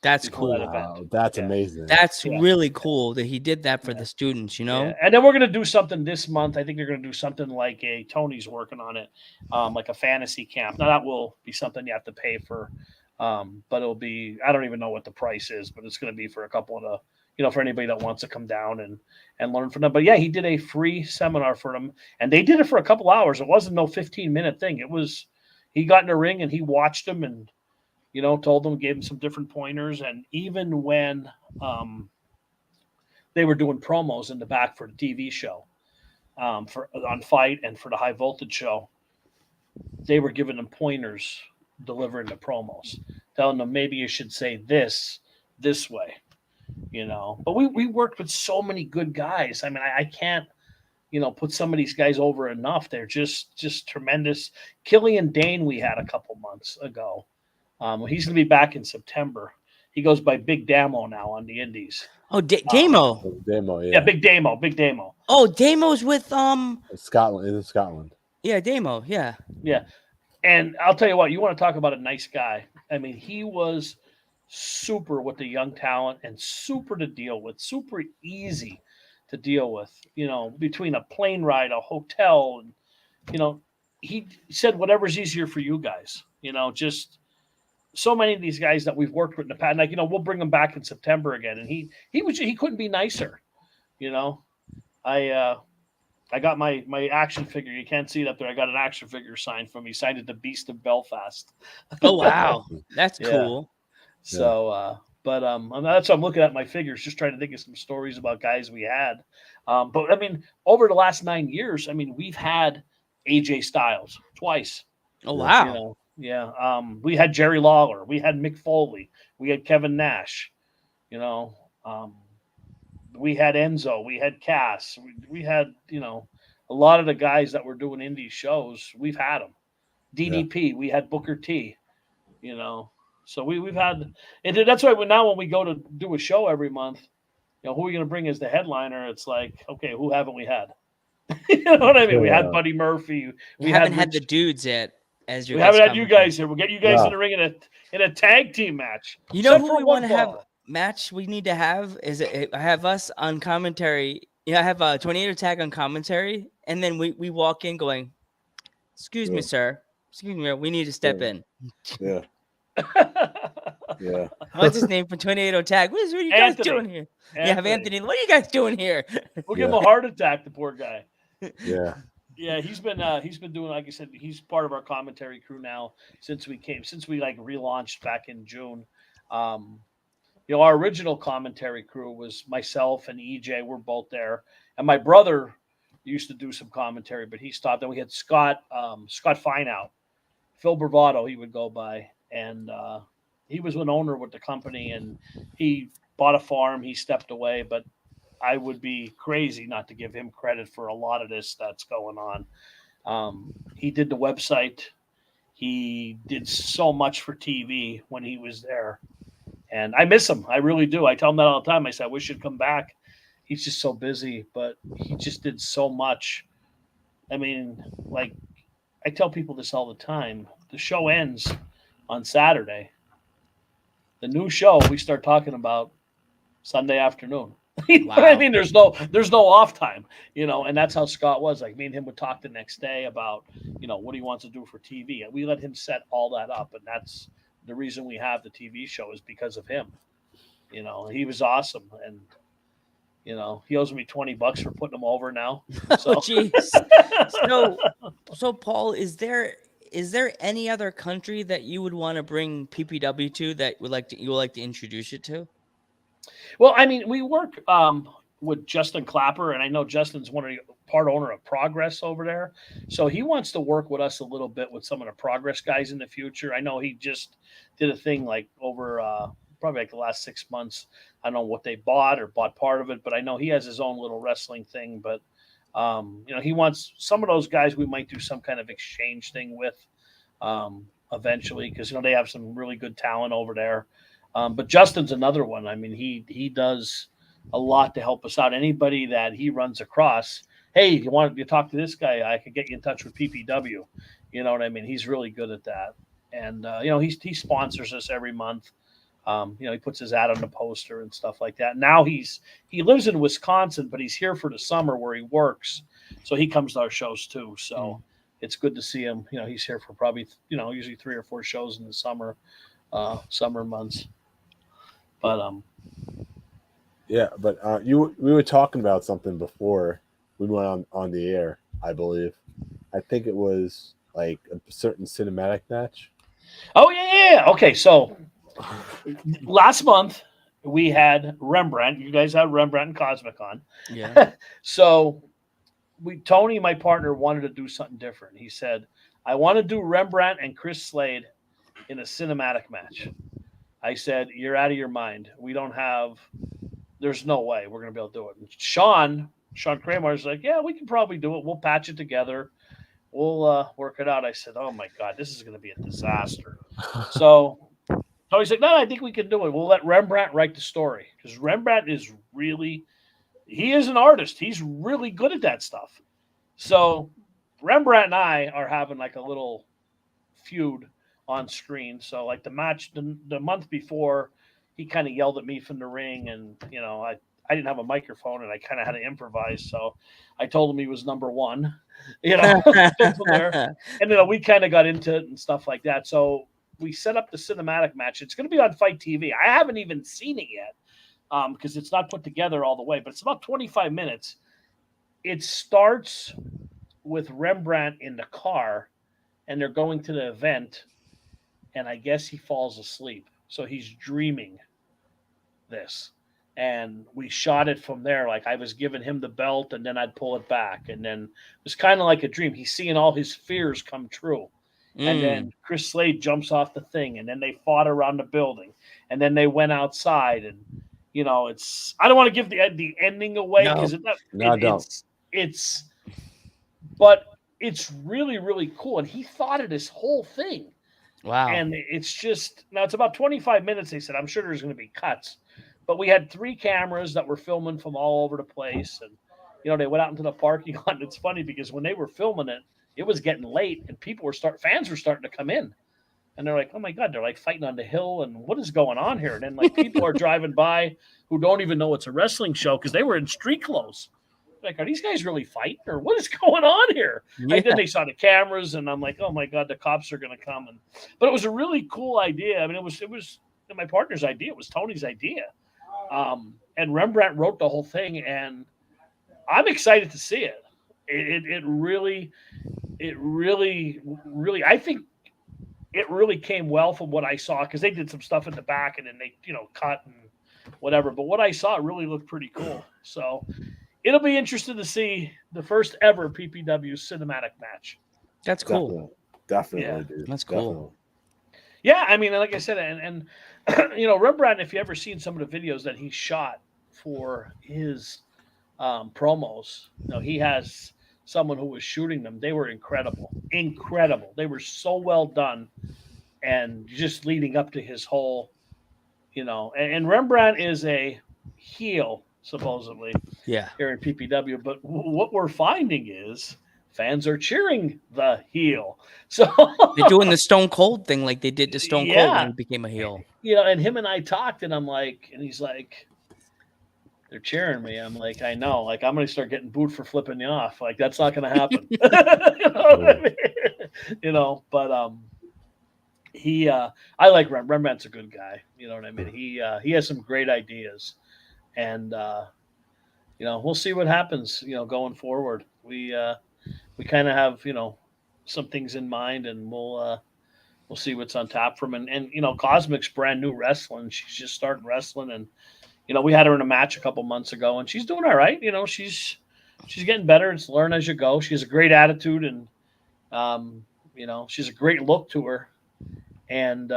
That's cool. Wow, that's amazing. That's really cool that he did that for the students, Yeah. And then we're going to do something this month. I think they're going to do something like Tony's working on it, like a fantasy camp. Now, that will be something you have to pay for, but it'll be, I don't even know what the price is, but it's going to be for a couple of the, for anybody that wants to come down and learn from them. But, yeah, he did a free seminar for them, and they did it for a couple hours. It wasn't no 15-minute thing. It was, he got in the ring and he watched them and, told them, gave them some different pointers. And even when they were doing promos in the back for the TV show, on Fight and for the High Voltage show, they were giving them pointers, delivering the promos, telling them maybe you should say this way, But we worked with so many good guys. I mean, I can't, put some of these guys over enough. They're just tremendous. Killian Dane we had a couple months ago. He's going to be back in September. He goes by Big Damo now on the Indies. Oh, Damo. Damo, yeah. Yeah, Big Damo. Oh, Damo's with Scotland. In Scotland. Yeah, Damo. Yeah. Yeah, and I'll tell you what. You want to talk about a nice guy? I mean, he was super with the young talent and super to deal with. Super easy to deal with. Between a plane ride, a hotel, and he said whatever's easier for you guys. Just. So many of these guys that we've worked with in the past, like, we'll bring them back in September again. And he couldn't be nicer. I got my action figure. You can't see it up there. I got an action figure signed from me. Signed it the Beast of Belfast. Oh, wow. That's cool. So, but that's why I'm looking at my figures, just trying to think of some stories about guys we had. But I mean, over the last 9 years, I mean, we've had AJ Styles twice. Oh, wow. Yeah, we had Jerry Lawler, we had Mick Foley, we had Kevin Nash, we had Enzo, we had Cass, we had a lot of the guys that were doing indie shows. We've had them. DDP, we had Booker T, so we've had, and that's why when we go to do a show every month, who are we going to bring as the headliner? It's like, okay, who haven't we had? You know what I mean? We had Buddy Murphy. We haven't had the dudes yet. We haven't had you guys here. We'll get you guys in the ring in a tag team match. Who we want to have match? We need to have have us on commentary. I have a Tornado Tag on commentary, and then we walk in going, "Excuse me, sir. Excuse me, we need to step in." Yeah. Yeah. What's his name from Tornado Tag? What are you guys doing here? Yeah, have Anthony. What are you guys doing here? We'll give him a heart attack, the poor guy. Yeah. Yeah, he's been doing, like I said, he's part of our commentary crew now since we relaunched back in June. Our original commentary crew was myself and EJ. We're both there, and my brother used to do some commentary, but he stopped. Then we had Scott Fineout, Phil Bravado, he would go by, and he was an owner with the company, and he bought a farm. He stepped away, but I would be crazy not to give him credit for a lot of this that's going on. He did the website. He did so much for TV when he was there. And I miss him. I really do. I tell him that all the time. I said, I wish he'd come back. He's just so busy, but he just did so much. I mean, like, I tell people this all the time. The show ends on Saturday. The new show we start talking about Sunday afternoon. You know what I mean? There's no off time, and that's how Scott was. Like, me and him would talk the next day about, what he wants to do for TV. And we let him set all that up. And that's the reason we have the TV show is because of him. He was awesome. And, he owes me $20 for putting him over now. So, jeez. So Paul, is there any other country that you would want to bring PPW to that you would like to introduce it to? Well, I mean, we work with Justin Clapper, and I know Justin's part owner of Progress over there, so he wants to work with us a little bit with some of the Progress guys in the future. I know he just did a thing like over probably like the last 6 months. I don't know what they bought or bought part of it, but I know he has his own little wrestling thing. But he wants some of those guys. We might do some kind of exchange thing with eventually, because they have some really good talent over there. But Justin's another one. I mean, he does a lot to help us out. Anybody that he runs across, hey, you want to talk to this guy? I could get you in touch with PPW. You know what I mean? He's really good at that. And he sponsors us every month. He puts his ad on the poster and stuff like that. Now he lives in Wisconsin, but he's here for the summer where he works, so he comes to our shows too. So it's good to see him. He's here for probably usually 3 or 4 shows in the summer months. But we were talking about something before we went on the air, I believe. I think it was like a certain cinematic match. Oh yeah. Okay, so last month we had Rembrandt. You guys had Rembrandt and Cosmic on. Yeah. So Tony, my partner, wanted to do something different. He said, I want to do Rembrandt and Chris Slade in a cinematic match. I said, you're out of your mind. There's no way we're going to be able to do it. And Sean Kramer's like, yeah, we can probably do it. We'll patch it together. We'll work it out. I said, oh my God, this is going to be a disaster. So Tony's like, no, I think we can do it. We'll let Rembrandt write the story, because Rembrandt he is an artist. He's really good at that stuff. So Rembrandt and I are having like a little feud on screen. So like the match, the month before, he kind of yelled at me from the ring, and I didn't have a microphone, and I kind of had to improvise. So I told him he was number one, from there. And we kind of got into it and stuff like that. So we set up the cinematic match. It's going to be on Fight TV. I haven't even seen it yet because it's not put together all the way, but it's about 25 minutes. It starts with Rembrandt in the car, and they're going to the event, and I guess he falls asleep. So he's dreaming this. And we shot it from there. Like I was giving him the belt, and then I'd pull it back. And then it was kind of like a dream. He's seeing all his fears come true. And then Chris Slade jumps off the thing, and then they fought around the building, and then they went outside. And it's, I don't want to give the ending away because but it's really, really cool. And he thought of this whole thing. Wow. And it's about 25 minutes. They said, I'm sure there's going to be cuts, but we had 3 cameras that were filming from all over the place. And, they went out into the parking lot. And it's funny because when they were filming it, it was getting late, and fans were starting to come in, and they're like, oh my God, they're like fighting on the hill, and what is going on here? And then like people are driving by who don't even know it's a wrestling show because they were in street clothes. Like, are these guys really fighting, or what is going on here? Yeah. And then they saw the cameras, and I'm like, oh my God, the cops are going to come. But it was a really cool idea. I mean, it was my partner's idea. It was Tony's idea. And Rembrandt wrote the whole thing, and I'm excited to see it. It really, I think it really came well from what I saw, because they did some stuff in the back, and then they, cut and whatever. But what I saw, it really looked pretty cool. So it'll be interesting to see the first ever PPW cinematic match. That's cool. Definitely, yeah. dude. That's cool. Yeah, I mean, like I said, and Rembrandt, if you ever seen some of the videos that he shot for his promos, he has someone who was shooting them. They were incredible. They were so well done, and just leading up to his whole, and Rembrandt is a heel, supposedly, here in PPW. But what we're finding is fans are cheering the heel. So they're doing the Stone Cold thing like they did to Stone Cold when he became a heel. And him and I talked, and I'm like, and he's like, they're cheering me. I'm like, I know. Like, I'm going to start getting booed for flipping you off. Like, that's not going to happen. You know what I mean? But I like Rembrandt. Rembrandt's a good guy. You know what I mean? He has some great ideas, and we'll see what happens. Going forward, we kind of have some things in mind, and we'll see what's on top from. And Cosmic's brand new wrestling. She's just starting wrestling, and we had her in a match a couple months ago, and she's doing all right. She's getting better. It's learn as you go. She has a great attitude, and she's a great look to her, and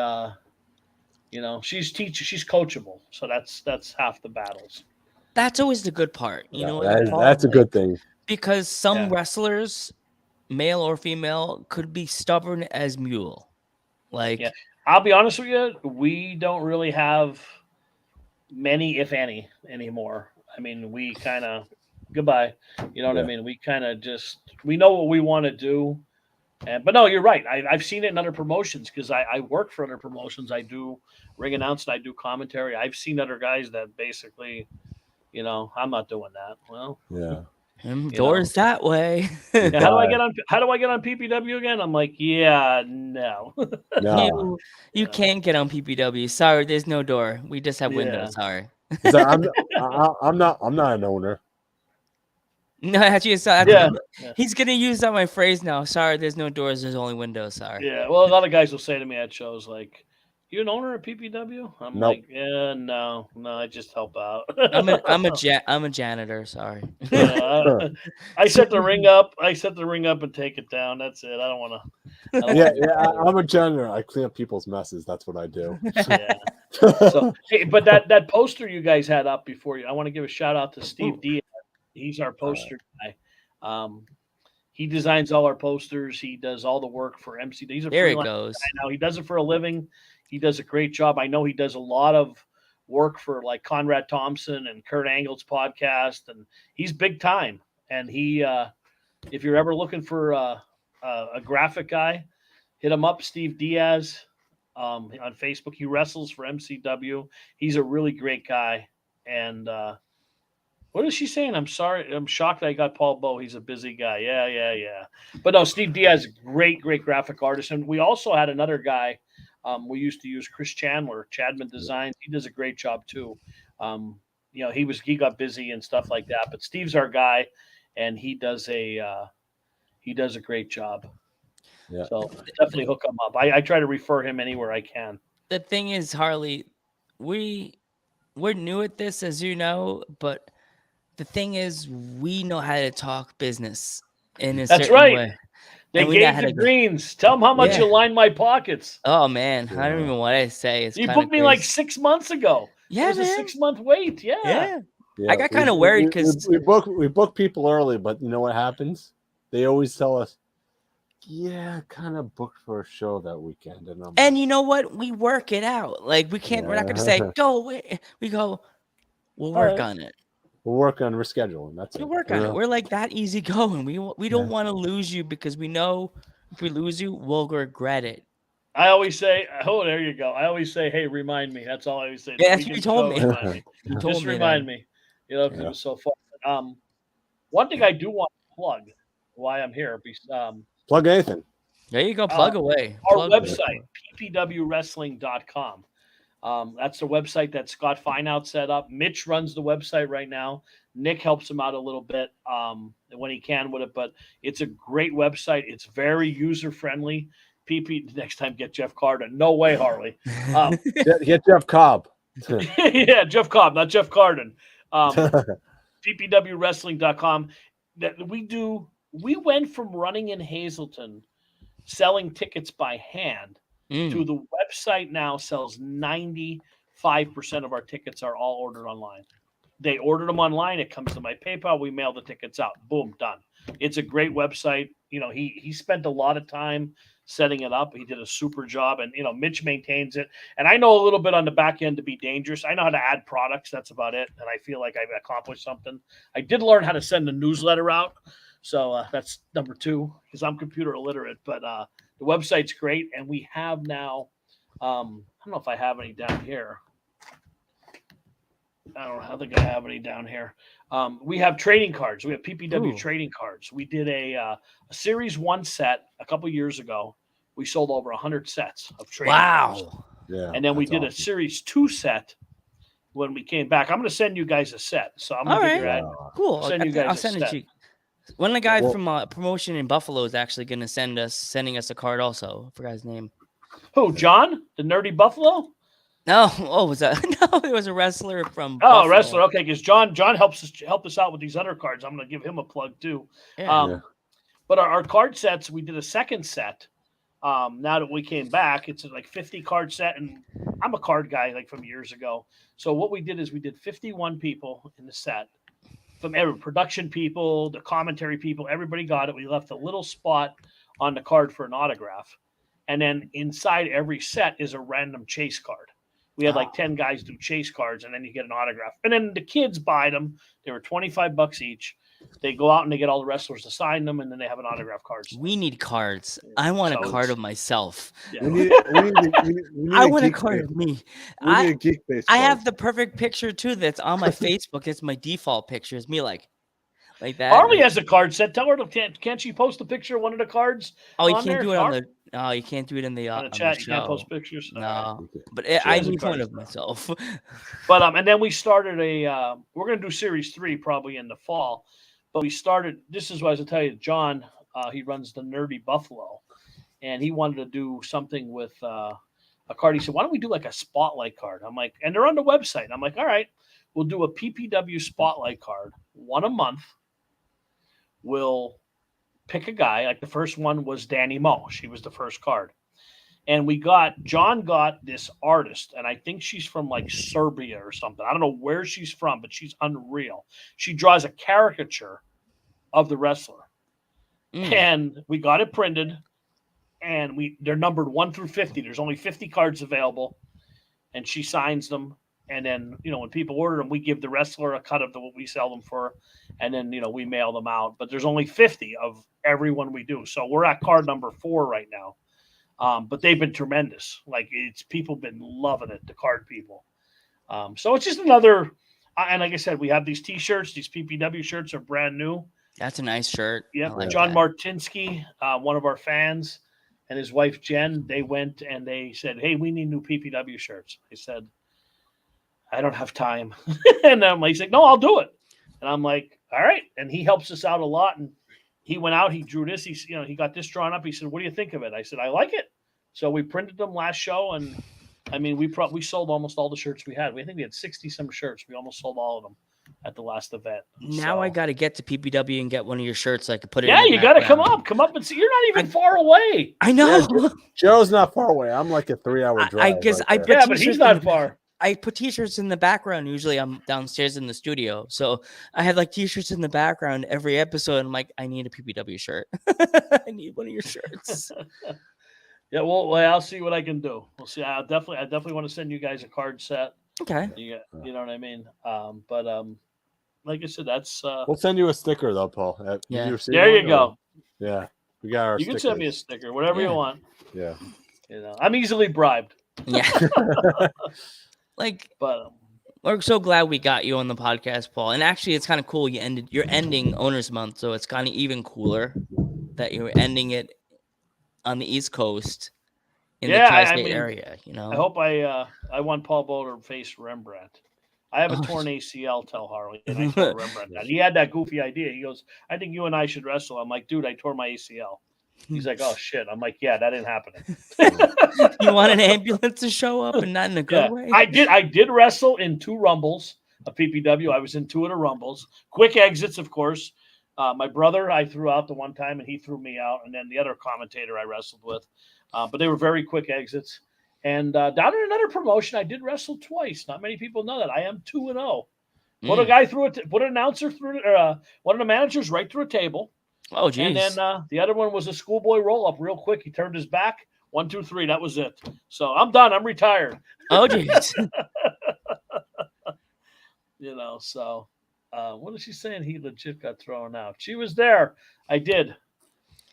she's coachable. So that's half the battles. That's always the good part. That's a good thing. Because some wrestlers, male or female, could be stubborn as mule. I'll be honest with you, we don't really have many, if any, anymore. I mean, we kind of goodbye. You know what I mean? We kind of we know what we want to do. But no, you're right. I've seen it in other promotions because I work for other promotions. I do ring announcement, I do commentary. I've seen other guys that basically, I'm not doing that. Well, doors that way. How do I get on PPW again? I'm like, no. No. You can't get on PPW. Sorry, there's no door. We just have windows. Sorry. I'm not an owner. No, actually, he's gonna use that my phrase now. Sorry, there's no doors. There's only windows. Sorry. Yeah. Well, a lot of guys will say to me at shows like, "You an owner of PPW?" I'm like, "Yeah, no, I just help out." I'm a janitor. Sorry. I set the ring up. And take it down. That's it. I don't want to. I'm a janitor. I clean up people's messes. That's what I do. Yeah. So, hey, but that poster you guys had up before you, I want to give a shout out to Steve Diaz. He's our poster guy. He designs all our posters. He does all the work for MC. He's a there it freelance goes. guy now. He does it for a living. He does a great job. I know he does a lot of work for like Conrad Thompson and Kurt Angle's podcast, and he's big time. And he, if you're ever looking for a graphic guy, hit him up, Steve Diaz, on Facebook. He wrestles for MCW. He's a really great guy. And what is she saying? I'm sorry. I'm shocked I got Paul Bowe. He's a busy guy. Yeah. But no, Steve Diaz, great Mm-hmm. graphic artist. And we also had another guy. We used to use Chris Chandler, Chadman Designs. He does a great job too. He got busy and stuff like that. But Steve's our guy, and he does a great job. Yeah. So definitely hook him up. I try to refer him anywhere I can. The thing is, Harley, we're new at this, as you know, but the thing is, we know how to talk business in a certain way. They gave the greens. Tell them how much you line my pockets. Oh man, I don't even know what I say. It's you booked me like 6 months ago. Yeah, it was a 6 month wait. Yeah. I got kind of worried because we book people early, but you know what happens? They always tell us, kind of booked for a show that weekend, and you know what? We work it out. Like we can't. We're not going to say go away. We go. We'll work on it. We'll work on rescheduling. That's it. We'll work on it. We're like that easy going. We don't want to lose you because we know if we lose you, we'll regret it. I always say, "Oh, there you go." I always say, "Hey, remind me." That's all I always say. Yeah, that's what you told me. Just remind me. Because it was so fun. One thing I do want to plug why I'm here. Plug anything. There you go. Plug away. Our website, ppwwrestling.com. That's the website that Scott Fineout set up. Mitch runs the website right now. Nick helps him out a little bit when he can with it, but it's a great website. It's very user-friendly. Next time, get Jeff Carden. No way, Harley. Get Jeff Cobb. Yeah, Jeff Cobb, not Jeff Carden. ppwwrestling.com. We went from running in Hazleton, selling tickets by hand, to the website now sells 95% of our tickets are all ordered online. They ordered them online. It comes to my PayPal. We mail the tickets out. Boom, done. It's a great website. He spent a lot of time setting it up. He did a super job, and Mitch maintains it. And I know a little bit on the back end to be dangerous. I know how to add products. That's about it. And I feel like I've accomplished something. I did learn how to send a newsletter out. So that's number 2 because I'm computer illiterate. But the website's great, and we have now. I don't know if I have any down here. I think I have any down here. We have trading cards. We have PPW trading cards. We did a Series 1 set a couple years ago. We sold over 100 sets of trading cards. Yeah. And then we did a Series 2 set when we came back. I'm going to send you guys a set. So I'm going to get your ad. Cool. I'll send you guys I'll send it to you. One of the guys from promotion in Buffalo is actually going to sending us a card also. I forgot his name. Who, John? The Nerdy Buffalo? No, oh, was that? No, it was a wrestler from. Oh, Buffalo. wrestler. Okay, because John help us out with these other cards. I'm going to give him a plug too. Yeah. But our card sets, we did a second set. Now that we came back, it's like 50 card set, and I'm a card guy like from years ago. So what we did is we did 51 people in the set, from every production people, the commentary people, everybody got it. We left a little spot on the card for an autograph, and then inside every set is a random chase card. We had like 10 guys do chase cards, and then you get an autograph. And then the kids buy them. They were $25 each. They go out and they get all the wrestlers to sign them, and then they have an autograph card. We need cards. I want a card of myself. Yeah. We need I want a card of me. We need a geek-based I card. have the perfect picture too. That's on my Facebook. It's my default picture. It's me like that. Harley has a card set. Tell her can't she post a picture of one of the cards? Oh, you on can't there? do it on the. No, you can't do it in the on the on chat. the You can't show. post pictures. No, All right. but She I has a need card one of set. myself. But and then we started a. We're gonna do series 3 probably in the fall. But we started. This is what I was to tell you. John, he runs the Nerdy Buffalo, and he wanted to do something with a card. He said, "Why don't we do like a spotlight card?" I'm like, and they're on the website. I'm like, all right, we'll do a PPW spotlight card, one a month. We'll pick a guy. Like the first one was Danny Moe. She was the first card. And John got this artist, and I think she's from like Serbia or something. I don't know where she's from, but she's unreal. She draws a caricature of the wrestler. And we got it printed, and they're numbered 1 through 50. There's only 50 cards available, and she signs them. And then, when people order them, we give the wrestler a cut of what we sell them for, and then, we mail them out. But there's only 50 of everyone we do. So we're at card number 4 right now. But they've been tremendous. Like people been loving it, the card people. So it's just another, and like I said, we have these T-shirts. These PPW shirts are brand new. That's a nice shirt. Yeah, like John that. Martinsky, one of our fans, and his wife Jen, they went and they said, "Hey, we need new PPW shirts." I said, "I don't have time," and he's like, "No, I'll do it." And I'm like, "All right." And he helps us out a lot. And he went out, he drew this. He got this drawn up. He said, "What do you think of it?" I said, "I like it." So we printed them last show, and I mean, we sold almost all the shirts we had. I think we had 60 some shirts. We almost sold all of them at the last event. Now I got to get to PPW and get one of your shirts so I could put it. Yeah, in the you got to background. come up and see. You're not even far away. I know. Yeah, Joe's not far away. I'm like a 3-hour drive. I guess I there. put Yeah, but he's t-shirts not in the- far. I put T-shirts in the background. Usually I'm downstairs in the studio. So I had like T-shirts in the background every episode. I'm like, I need a PPW shirt. I need one of your shirts. Yeah, well, I'll see what I can do. We'll see. I definitely want to send you guys a card set. Okay. You know what I mean? But like I said, that's We'll send you a sticker though, Paul. Yeah. there you go. Yeah, we got our. You can send me a stickers. sticker, whatever Yeah. you want. Yeah. I'm easily bribed. Yeah. Like, But we're so glad we got you on the podcast, Paul. And actually, it's kind of cool. You're ending Owners Month, so it's kind of even cooler that you're ending it on the East Coast in the tri-state area. I hope I want Paul Bowe to face Rembrandt. I have a torn ACL, tell Harley, and I told Rembrandt that. He had that goofy idea. He goes, "I think you and I should wrestle." I'm like, "Dude, I tore my ACL." He's like, "Oh shit." I'm like, "Yeah, that didn't happen." You want an ambulance to show up and not in a good way? I did wrestle in 2 Rumbles of PPW. I was in 2 of the Rumbles. Quick exits, of course. My brother, I threw out the one time, and he threw me out. And then the other commentator I wrestled with. But they were very quick exits. And down in another promotion, I did wrestle twice. Not many people know that. I am 2-0. Put a guy through it. Put an announcer through one of the managers right through a table. Oh, geez. And then the other one was a schoolboy roll-up real quick. He turned his back. 1, 2, 3. That was it. So I'm done. I'm retired. Oh, geez. So what is she saying? He legit got thrown out. She was there. I did. It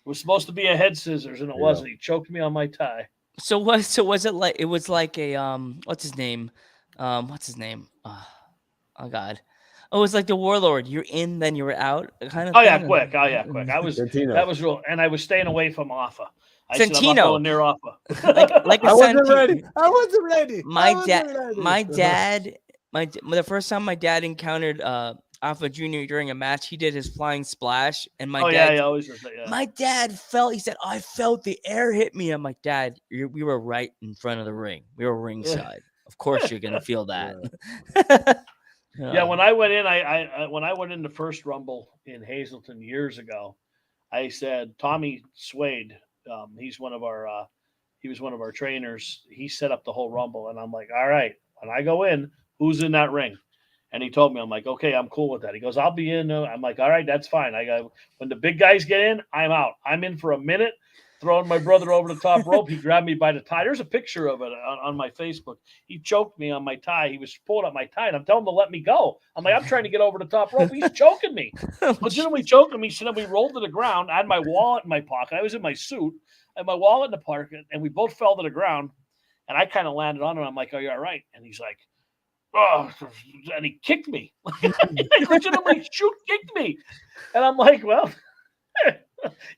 was supposed to be a head scissors, and it wasn't. He choked me on my tie. So was it like, it was like a, what's his name? Oh God. Oh, it was like the Warlord. You're in, then you were out kind of Oh, thing? yeah, quick. I was, Santino. that was real. And I was staying away from Offa. I said, I'm Santino. not going near Offa. like a I wasn't Santino. ready. I wasn't ready. The first time my dad encountered Alpha Jr. during a match, he did his flying splash, and my dad. He always does that, yeah. My dad felt. He said, "I felt the air hit me." I'm like, "Dad, we were right in front of the ring. We were ringside. Of course, you're gonna feel that. Yeah, when I went in, when I went in the first Rumble in Hazleton years ago, I said Tommy Swade, he's one of our he was one of our trainers. He set up the whole Rumble, and I'm like, all right, when I go in, who's in that ring? And he told me, I'm like, okay, I'm cool with that. He goes, I'll be in. I'm like, all right, that's fine. I got when the big guys get in, I'm out. I'm in for a minute, throwing my brother over the top rope. He grabbed me by the tie. There's a picture of it on my Facebook. He choked me on my tie. He was pulling up my tie, and I'm telling him to let me go. I'm like, I'm trying to get over the top rope. He's choking me. Legitimately choking me. So then we rolled to the ground. I had my wallet in my pocket. I was in my suit. I had my wallet in the pocket, and we both fell to the ground. And I kind of landed on him. I'm like, are you all right? And he's like, oh, and he kicked me. He legitimately kicked me. And I'm like, well,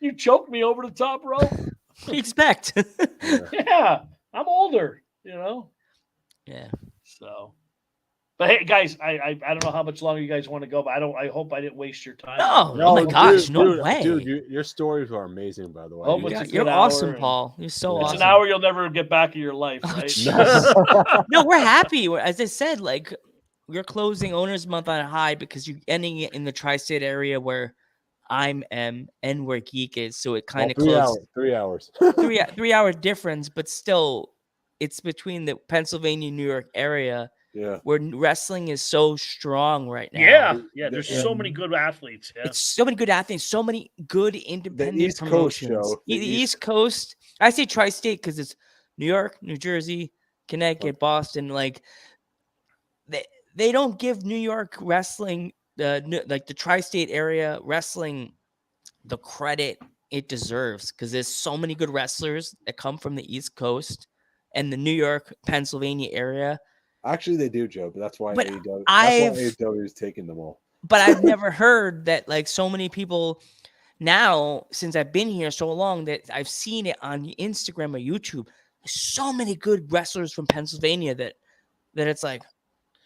you choked me over the top rope. What do you expect? Yeah, I'm older, you know? Yeah. So, but hey, guys, I don't know how much longer you guys want to go, but I hope I didn't waste your time. No, oh my gosh, no way. Dude, your stories are amazing, by the way. You're awesome, Paul. You're so awesome. It's an hour you'll never get back in your life, right? No, we're happy. As I said, like, we're closing Owners Month on a high because you're ending it in the tri-state area where I'm M and where Geek is. So it kind of closes 3 hours. 3 hour difference, but still it's between the Pennsylvania, New York area. Yeah, where wrestling is so strong right now. Yeah. There's so many good athletes. Yeah. It's so many good athletes, so many good independent East promotions. Coast show. The East Coast. I say tri-state because it's New York, New Jersey, Connecticut, Boston. Like they don't give New York wrestling, like the tri-state area wrestling, the credit it deserves because there's so many good wrestlers that come from the East Coast and the New York, Pennsylvania area. Actually, they do, Joe, but that's why But AEW is taking them all. But I've never heard that like so many people now, since I've been here so long, that I've seen it on Instagram or YouTube. There's so many good wrestlers from Pennsylvania that it's like,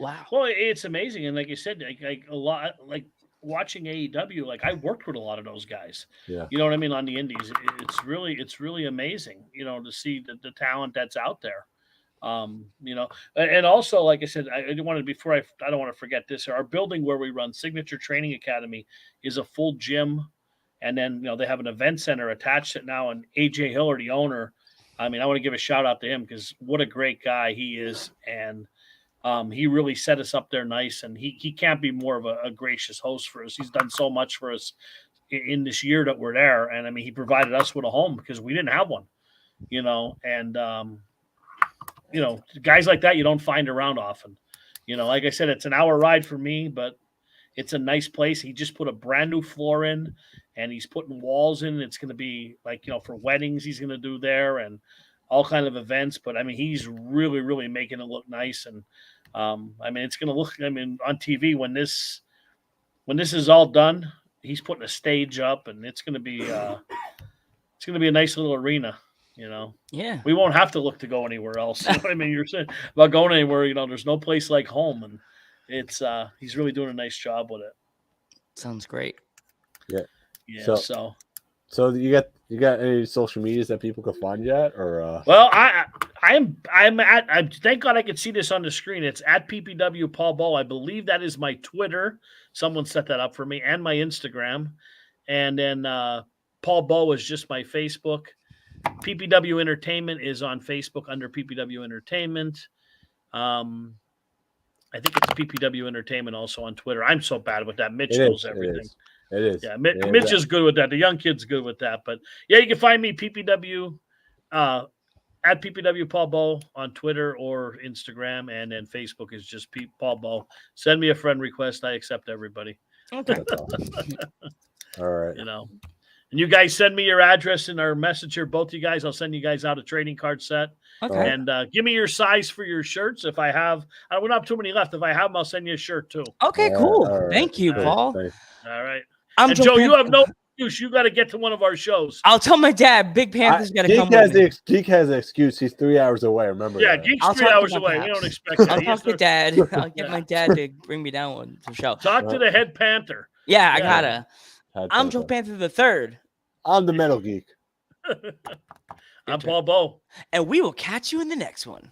wow. Well, it's amazing, and like you said, like a lot, like watching AEW. Like I worked with a lot of those guys. Yeah, you know what I mean on the Indies. It's really amazing, you know, to see the talent that's out there. You know, and also, like I said, I wanted before I don't want to forget this. Our building where we run Signature Training Academy is a full gym, and then you know they have an event center attached to it now. And AJ Hiller, the owner, I mean, I want to give a shout out to him because what a great guy he is, and he really set us up there nice. And he can't be more of a gracious host for us. He's done so much for us in this year that we're there, and I mean, he provided us with a home because we didn't have one, you know, and you know, guys like that you don't find around often. You know, like I said, it's an hour ride for me, but it's a nice place. He just put a brand new floor in, and he's putting walls in. It's going to be like, you know, for weddings he's going to do there and all kind of events. But I mean, he's really making it look nice. And I mean, it's going to look. I mean, on TV when this is all done, he's putting a stage up, and it's going to be a nice little arena. You know, yeah, we won't have to look to go anywhere else. You know what I mean? You're saying about going anywhere, you know, there's no place like home, and it's he's really doing a nice job with it. Sounds great. Yeah. So you got any social medias that people can find you at, or? Well, I'm at. Thank God I could see this on the screen. It's at PPW Paul Bowe. I believe that is my Twitter. Someone set that up for me, and my Instagram, and then Paul Bowe is just my Facebook. PPW Entertainment is on Facebook under PPW Entertainment. I think it's PPW Entertainment also on Twitter. I'm so bad with that. Mitch knows everything. It is. Yeah, Mitch is good with that. The young kid's good with that. But yeah, you can find me PPW at PPW Paul Bowe on Twitter or Instagram, and then Facebook is just Paul Bowe. Send me a friend request. I accept everybody. Okay. All right. You know. And you guys send me your address in our messenger, both you guys. I'll send you guys out a trading card set. Okay. And give me your size for your shirts. If I have, I don't have too many left. If I have them, I'll send you a shirt too. Okay, cool. All right. Thank you, Paul. All right. I'm and Joe, you have no excuse. You got to get to one of our shows. I'll tell my dad. Big Panther's got to come with me. Geek has an excuse. He's 3 hours away. Remember? Yeah, that. Geek's 3 hours away. We don't expect that. I'll talk to Dad. I'll get my dad to bring me down to the show. Talk to the head Panther. Yeah, I gotta. I'm Joe Panther the Third. I'm the Metal Geek. I'm Paul Bowe. And we will catch you in the next one.